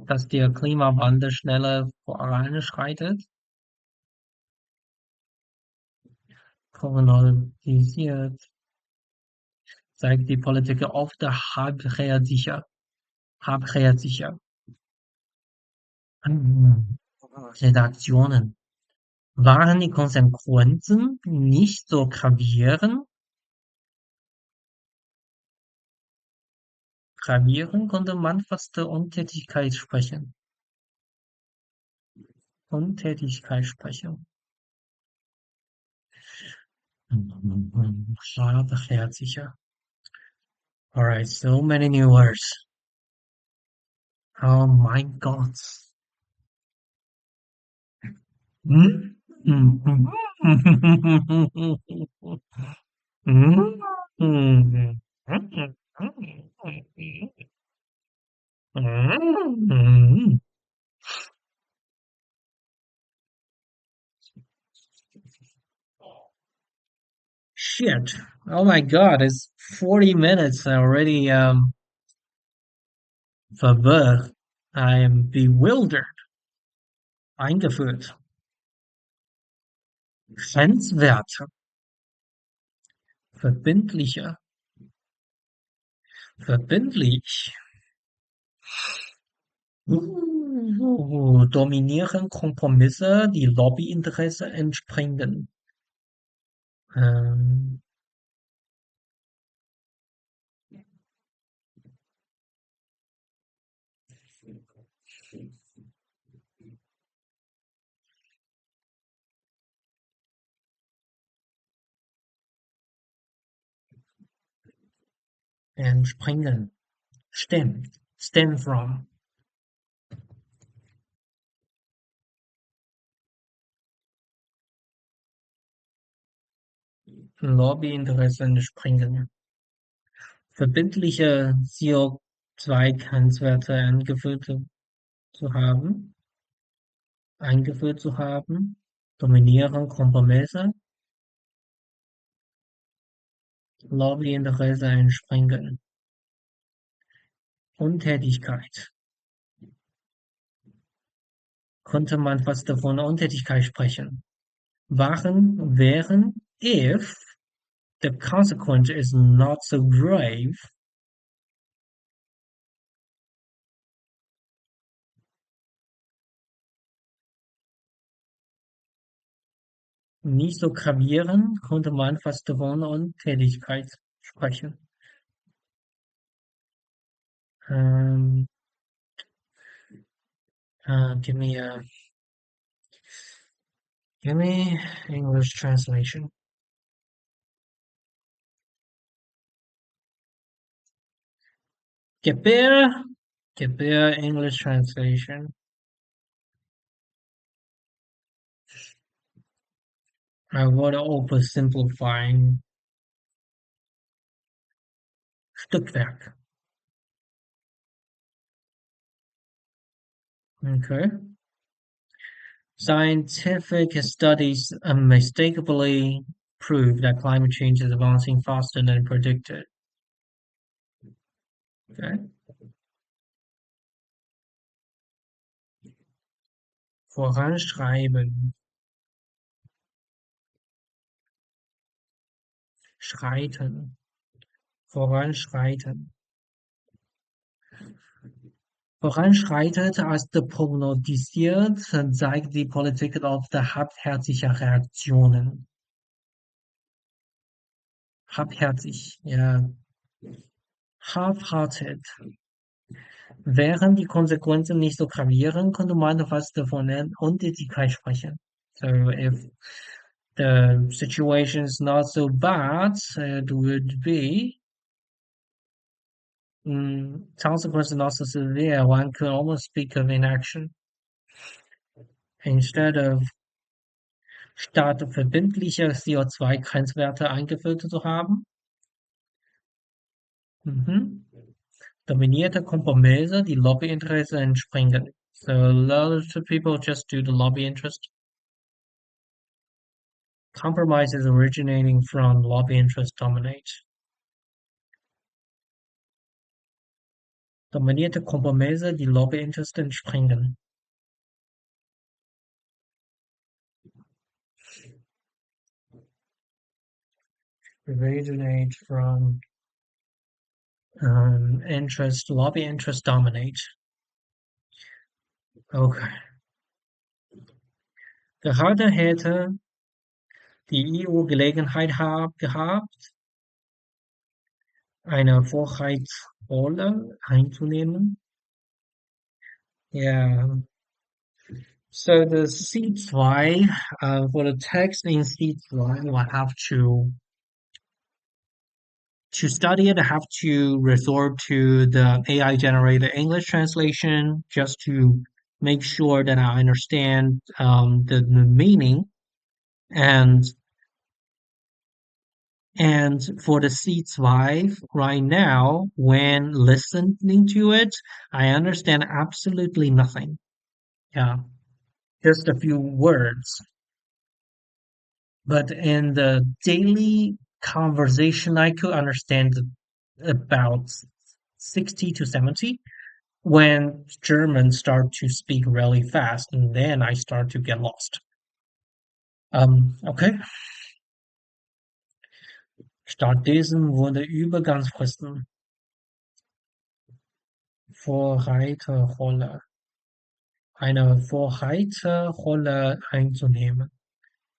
dass der Klimawandel schneller voranschreitet. Kommunalisiert, zeigt die Politiker oft halbherzig. Redaktionen. Waren die Konsequenzen nicht so gravierend? Gravierend konnte man fast der Untätigkeit sprechen. Halbherziger. Alright, so many new words. Oh my God. Oh my God, it's 40 minutes already verwirrt. I am bewildered. Eingeführt. Grenzwerte. Verbindliche. Verbindlich. Dominieren Kompromisse, die Lobbyinteresse entspringen. Ähm, entspringen. Stem from. Lobbyinteresse entspringen. Verbindliche CO2-Grenzwerte eingeführt zu haben, dominieren Kompromisse, Lobbyinteresse entspringen, Untätigkeit. Konnte man fast von Untätigkeit sprechen. Wären, if the consequence is not so grave, nicht so gravierend, konnte man fast von Untätigkeit sprechen. Um, give me English translation. Give me English translation. I would oversimplifying Stückwerk. Okay. Scientific studies unmistakably prove that climate change is advancing faster than predicted. Okay. Voranschreiben. Schreiten. Voranschreiten. Voranschreitet als prognostiziert, zeigt die Politik auf der halbherzige Reaktionen. Halbherzig, ja. Half-hearted. Während die Konsequenzen nicht so gravierend, könnte man fast von Untätigkeit sprechen. So if the situation is not so bad, it would be consequences not so severe. One could almost speak of inaction. Instead of statt verbindliche CO2-Grenzwerte eingeführt zu haben, dominierte Kompromisse die Lobbyinteressen entspringen. So a lot of people just do the lobby interest. Compromises originating from lobby interest dominate. Dominierte Kompromisse die Lobby interest entspringen. Originate from lobby interest dominate. Okay. Gerade hätte die EU Gelegenheit gehabt, eine Vorreiterrolle einzunehmen. Yeah. So the C2, for the text in C2, you have to study it, I have to resort to the AI generated English translation just to make sure that I understand the meaning and for the C2 right now, when listening to it, I understand absolutely nothing. Yeah, just a few words. But in the daily conversation, I could understand about 60 to 70. When Germans start to speak really fast, and then I start to get lost. Okay. Stattdessen wurde Übergangsfristen Vorreiterrolle, eine Vorreiterrolle einzunehmen,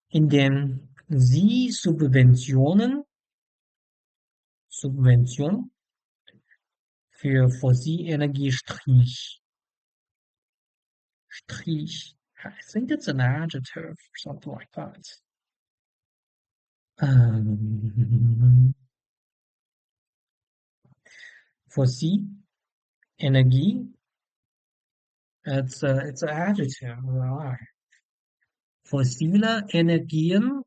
indem sie Subvention für Fossilenergie strich. I think it's an adjective or something like that. Fossil Energie. It's an adjective, right? Fossile Energien,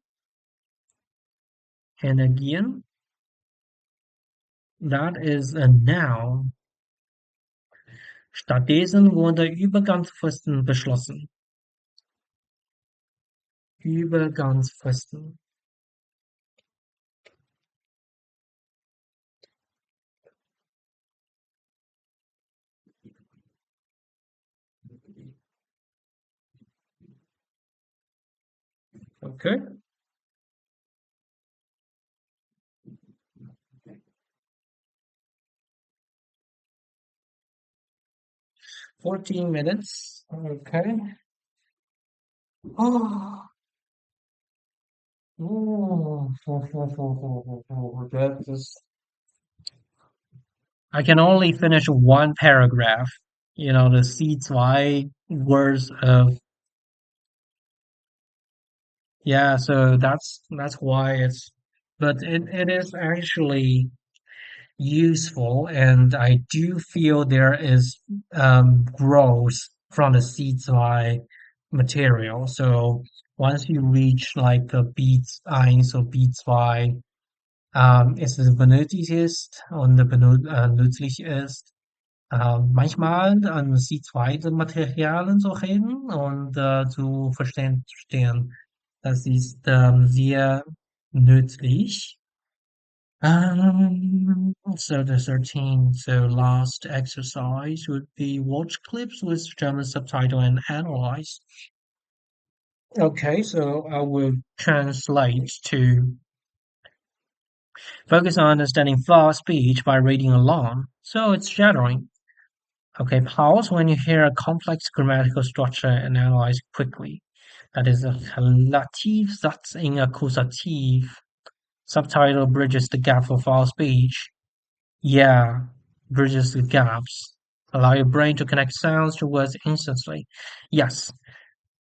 that is a noun. Stattdessen wurde Übergangsfristen beschlossen. Übergangsfristen. Okay. 14 minutes. Okay. Oh. That is, I can only finish one paragraph. You know, the C2 words of, yeah, so that's why but it is actually useful, and I do feel there is growth from the C2 material. So once you reach like the B1 or B2, ist es benötigt ist und nützlich ist, manchmal an C2 Materialien zu reden und zu verstehen. Das ist sehr nützlich. So the 13th, so last exercise would be watch clips with German subtitle and analyze. Okay, so I will translate to focus on understanding fast speech by reading along. So it's shadowing. Okay, pause when you hear a complex grammatical structure and analyze quickly. That is a Relativsatz in Akkusativ. Subtitle bridges the gap for fast speech. Yeah, bridges the gaps. Allow your brain to connect sounds to words instantly. Yes,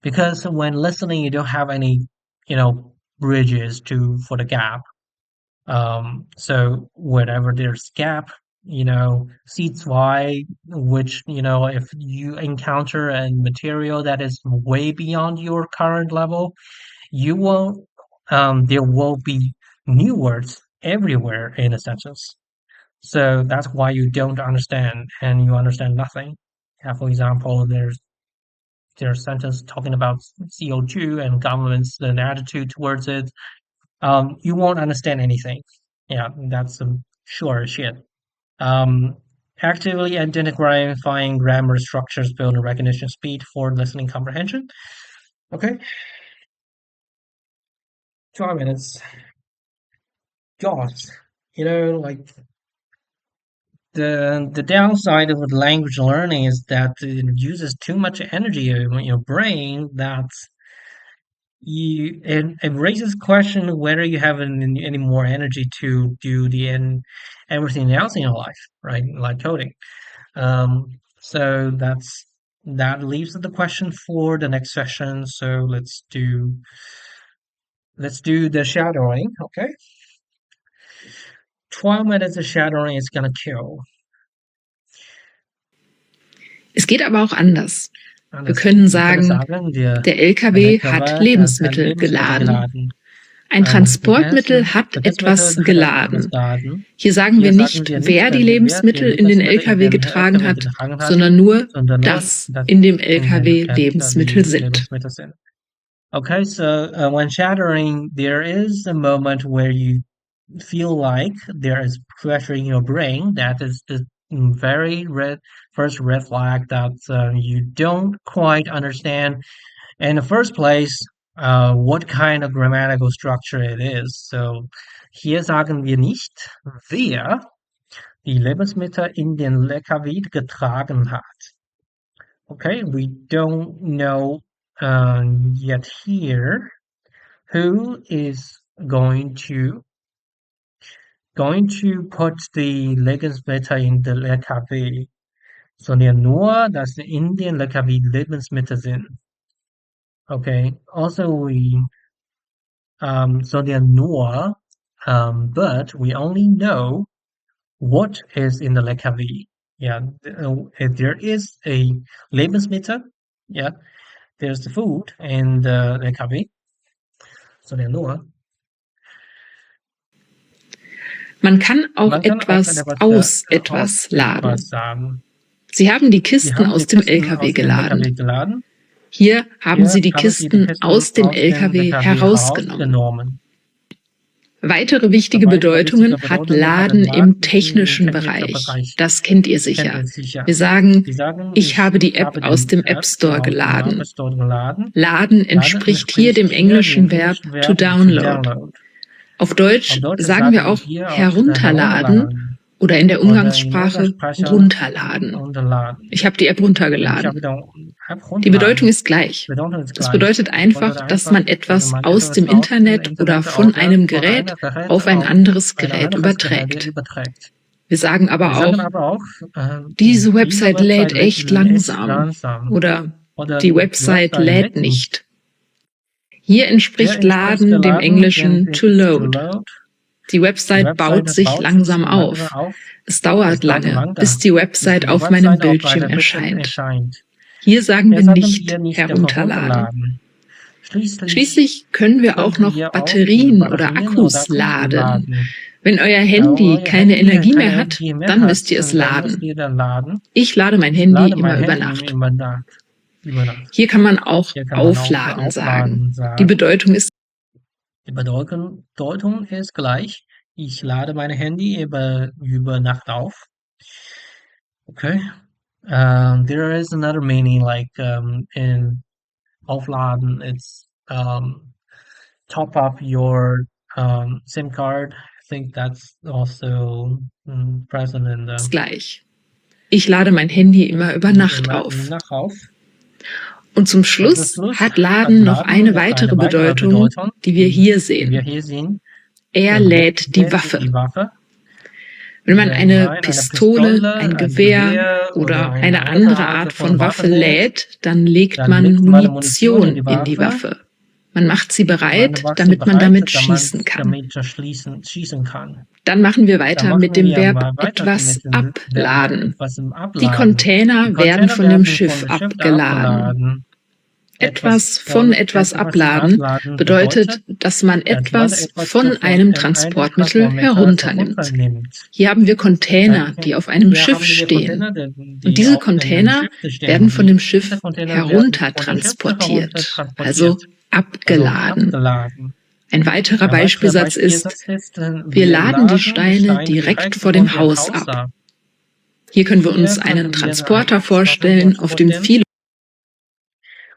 because when listening, you don't have any, bridges for the gap. So whenever there's gap, seats Y, which, if you encounter a material that is way beyond your current level, you will, there will be new words everywhere in a sentence. So that's why you don't understand and you understand nothing. Yeah, for example, there's a sentence talking about CO2 and government's an attitude towards it. You won't understand anything. Yeah, that's some sure shit. Um, Actively identifying grammar structures, build a recognition speed for listening comprehension. Okay, 12 minutes. God, like the downside of language learning is that it uses too much energy in your brain that it raises question whether you have any more energy to do everything else in your life, right? Like coding. So that leaves the question for the next session. So let's do the shadowing, okay? 12 minutes of shadowing is gonna kill. Es geht aber auch anders. Wir können sagen, der LKW hat Lebensmittel geladen. Ein Transportmittel hat etwas geladen. Hier sagen wir nicht, wer die Lebensmittel in den LKW getragen hat, sondern nur, dass in dem LKW Lebensmittel sind. Okay, so when shadowing, there is a moment where you feel like there is pressure in your brain, that is the very first red flag that you don't quite understand in the first place what kind of grammatical structure it is. So hier sagen wir nicht, wer die Lebensmittel in den LKW getragen hat. Okay, we don't know yet here who is going to put the Lebensmittel in the LKW, sondern nur, dass in den LKW Lebensmittel sind. Okay, also sondern nur, but we only know what is in the LKW. Yeah, if there is a Lebensmittel, yeah, there's the food in the LKW, sondern nur. Man kann auch Man kann auch etwas aus etwas laden. sagen. Sie haben die Sie Kisten haben aus die dem Kisten LKW aus dem LKW geladen. geladen. Hier haben Sie die Hier haben Sie die Kisten Kisten aus dem aus dem LKW herausgenommen. Weitere wichtige Bedeutungen hat Laden im technischen Bereich. Das kennt ihr sicher. Wir sagen, ich habe die App aus dem App Store geladen. Laden entspricht hier dem englischen Verb to download. Auf Deutsch sagen wir auch herunterladen oder in der Umgangssprache runterladen. Ich habe die App runtergeladen. Die Bedeutung ist gleich. Es bedeutet einfach, dass man etwas aus dem Internet oder von einem Gerät auf ein anderes Gerät überträgt. Wir sagen aber auch, diese Website lädt echt langsam oder die Website lädt nicht. Hier entspricht Laden dem englischen to load. Die Website baut sich langsam auf. Es dauert lange, bis die Website auf meinem Bildschirm erscheint. Hier sagen wir nicht herunterladen. Schließlich können wir auch noch Batterien oder Akkus laden. Wenn euer Handy keine Energie mehr hat, dann müsst ihr es laden. Ich lade mein Handy immer über Nacht. Hier kann man auch aufladen sagen. Die Bedeutung ist gleich. Ich lade mein Handy über Nacht auf. Okay. There is another meaning like in aufladen. It's top up your SIM card. I think that's also present in the gleich. Ich lade mein Handy immer über Nacht auf. Und zum Schluss hat Laden noch eine weitere Bedeutung, die wir hier sehen. Er lädt die Waffe. Wenn man eine Pistole, ein Gewehr oder eine andere Art von Waffe lädt, dann legt man Munition in die Waffe. Man macht sie bereit, damit man damit schießen kann. Dann machen wir weiter mit dem Verb etwas abladen. Die Container werden von dem Schiff abgeladen. Etwas von etwas abladen bedeutet, dass man etwas von einem Transportmittel herunternimmt. Hier haben wir Container, die auf einem Schiff stehen. Und diese Container werden von dem Schiff heruntertransportiert, also abgeladen. Ein weiterer Beispielsatz ist, wir laden die Steine direkt vor dem Haus ab. Hier können wir uns einen Transporter vorstellen, auf dem viele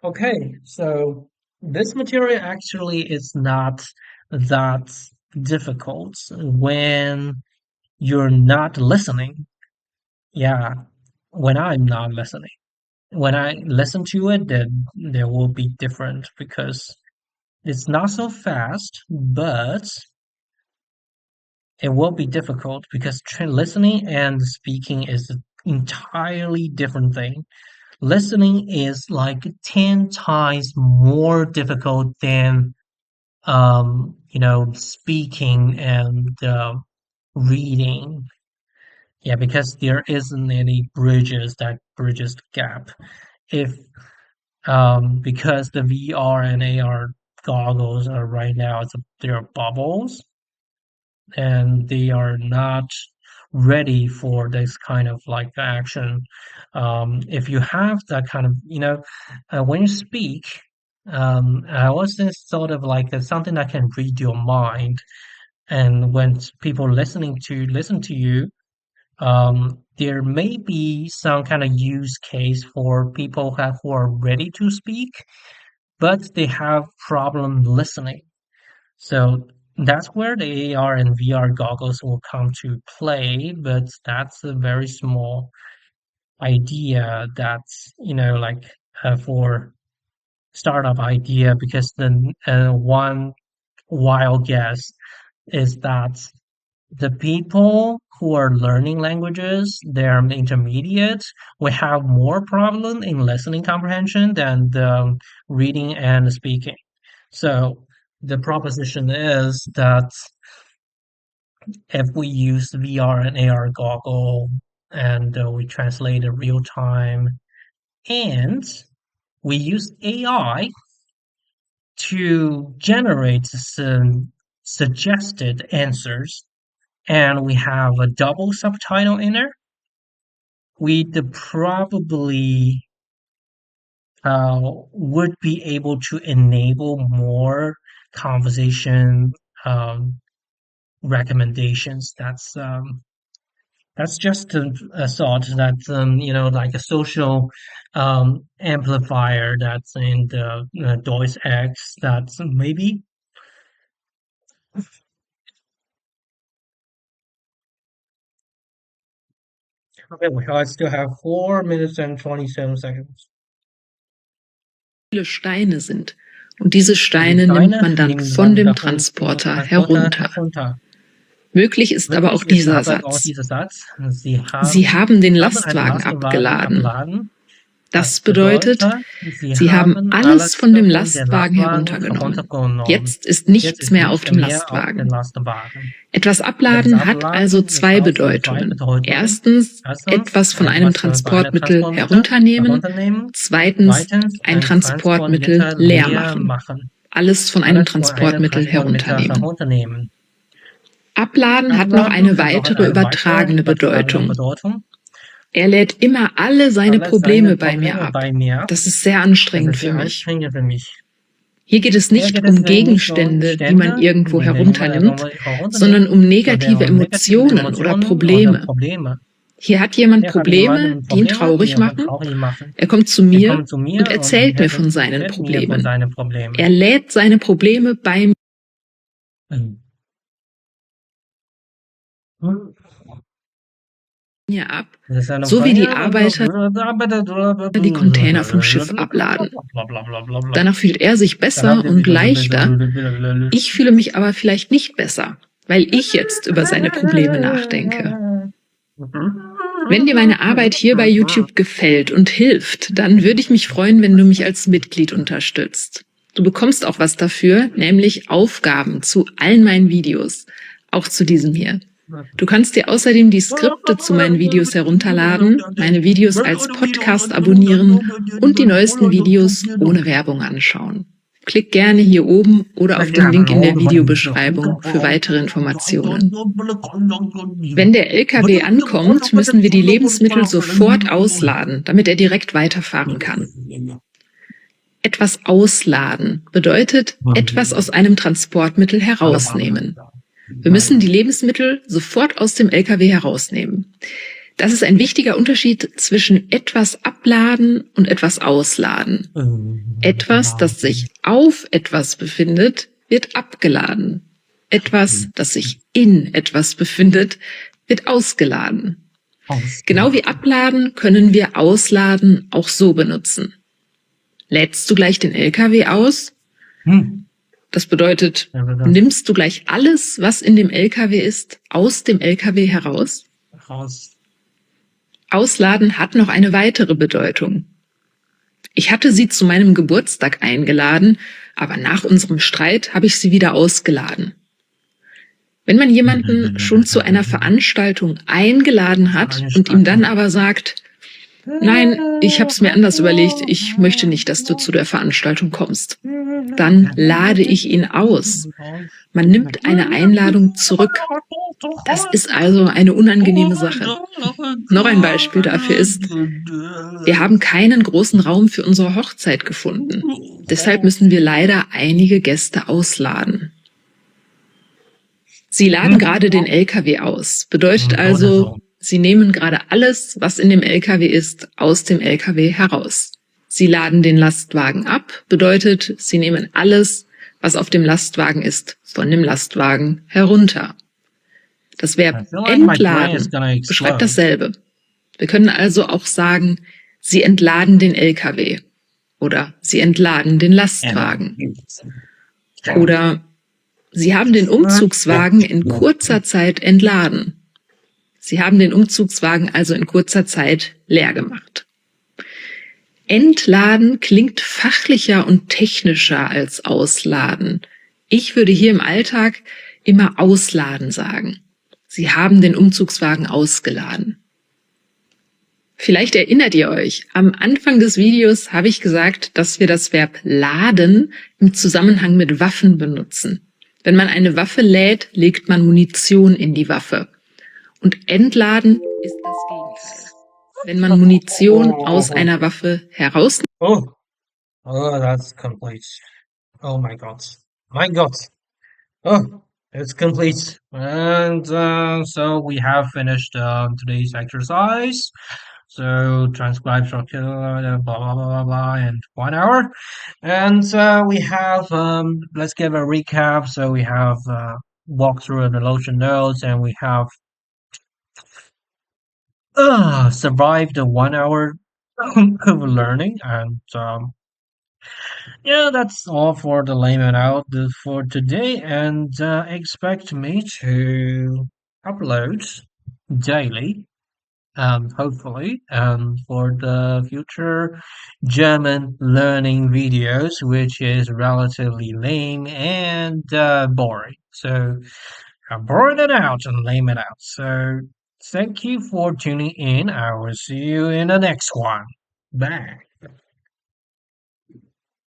Okay, so this material actually is not that difficult when you're not listening. Yeah, when I'm not listening. When I listen to it, then there will be different because it's not so fast, but it will be difficult because listening and speaking is an entirely different thing. Listening is like 10 times more difficult than speaking and reading. Yeah, because there isn't any bridges that bridges the gap. If because the VR and AR goggles are right now, they're bubbles and they are not ready for this kind of like action. If you have that kind of, when you speak, I was just sort of like something that can read your mind. and when people listen to you, there may be some kind of use case for people who are ready to speak, but they have problem listening. So that's where the AR and VR goggles will come to play, but that's a very small idea that's, like for startup idea, because the one wild guess is that the people who are learning languages, they're intermediate, will have more problem in listening comprehension than the reading and speaking. So the proposition is that if we use VR and AR goggle and we translate in real time and we use AI to generate some suggested answers and we have a double subtitle in there, we'd probably would be able to enable more conversation recommendations. That's just a thought that like a social amplifier that's in the Deus Ex. That's maybe. Okay, I still have 4 minutes and 27 seconds. Viele Steine sind. Und diese Die Steine nimmt Steine man dann nimmt von man dem davon Transporter Transporter herunter. herunter. Möglich ist aber auch Wirklich ist dieser aber auch Satz. dieser Satz. Sie Sie haben den einen Lastwagen abgeladen. abgeladen. Das bedeutet, Sie haben alles von dem Lastwagen heruntergenommen. Jetzt ist nichts mehr auf dem Lastwagen. Etwas abladen hat also zwei Bedeutungen. Erstens, etwas von einem Transportmittel herunternehmen. Zweitens, ein Transportmittel leer machen. Alles von einem Transportmittel herunternehmen. Abladen hat noch eine weitere übertragene Bedeutung. Er lädt immer alle seine Probleme bei mir ab. Das ist sehr anstrengend für mich. Hier geht es nicht um Gegenstände, die man irgendwo herunternimmt, sondern um negative Emotionen oder Probleme. Hier hat jemand Probleme, die ihn traurig machen. Er kommt zu mir und erzählt mir von seinen Problemen. Er lädt seine Probleme bei mir ab, so wie die Arbeiter die Container vom Schiff abladen. Danach fühlt er sich besser und leichter. Ich fühle mich aber vielleicht nicht besser, weil ich jetzt über seine Probleme nachdenke. Wenn dir meine Arbeit hier bei YouTube gefällt und hilft, dann würde ich mich freuen, wenn du mich als Mitglied unterstützt. Du bekommst auch was dafür, nämlich Aufgaben zu allen meinen Videos, auch zu diesem hier. Du kannst dir außerdem die Skripte zu meinen Videos herunterladen, meine Videos als Podcast abonnieren und die neuesten Videos ohne Werbung anschauen. Klick gerne hier oben oder auf den Link in der Videobeschreibung für weitere Informationen. Wenn der LKW ankommt, müssen wir die Lebensmittel sofort ausladen, damit er direkt weiterfahren kann. Etwas ausladen bedeutet etwas aus einem Transportmittel herausnehmen. Wir müssen die Lebensmittel sofort aus dem LKW herausnehmen. Das ist ein wichtiger Unterschied zwischen etwas abladen und etwas ausladen. Etwas, das sich auf etwas befindet, wird abgeladen. Etwas, das sich in etwas befindet, wird ausgeladen. Genau wie abladen können wir ausladen auch so benutzen. Lädst du gleich den LKW aus? Das bedeutet, nimmst du gleich alles, was in dem LKW ist, aus dem LKW heraus? Ausladen hat noch eine weitere Bedeutung. Ich hatte sie zu meinem Geburtstag eingeladen, aber nach unserem Streit habe ich sie wieder ausgeladen. Wenn man jemanden schon zu einer Veranstaltung eingeladen hat und ihm dann aber sagt, nein, ich habe es mir anders überlegt, ich möchte nicht, dass du zu der Veranstaltung kommst, dann lade ich ihn aus. Man nimmt eine Einladung zurück. Das ist also eine unangenehme Sache. Noch ein Beispiel dafür ist, wir haben keinen großen Raum für unsere Hochzeit gefunden. Deshalb müssen wir leider einige Gäste ausladen. Sie laden gerade den LKW aus. Bedeutet Oder also, so. Sie nehmen gerade alles, was in dem LKW ist, aus dem LKW heraus. Sie laden den Lastwagen ab. Bedeutet, Sie nehmen alles, was auf dem Lastwagen ist, von dem Lastwagen herunter. Das I Verb feel like my brain is entladen gonna beschreibt explode. dasselbe. Wir können also auch sagen, Sie entladen den LKW oder Sie entladen den Lastwagen oder Sie haben den Umzugswagen in kurzer Zeit entladen. Sie haben den Umzugswagen also in kurzer Zeit leer gemacht. Entladen klingt fachlicher und technischer als ausladen. Ich würde hier im Alltag immer ausladen sagen. Sie haben den Umzugswagen ausgeladen. Vielleicht erinnert ihr euch, am Anfang des Videos habe ich gesagt, dass wir das Verb laden im Zusammenhang mit Waffen benutzen. Wenn man eine Waffe lädt, legt man Munition in die Waffe. Und entladen ist das Gegenteil. Wenn man Munition aus einer Waffe herausnimmt. Oh, oh, that's complete. Oh my God. My God. Oh, it's complete. And so we have finished today's exercise. So transcribe structure, blah, blah, blah, blah, blah, in 1 hour. And we have, let's give a recap. So we have walked through the Lotion notes and we have survived the 1 hour of learning. And yeah, that's all for the layman out for today. And expect me to upload daily, hopefully, for the future German learning videos, which is relatively lame and boring. So I'm boring it out and lame it out. So thank you for tuning in. I will see you in the next one. Bye.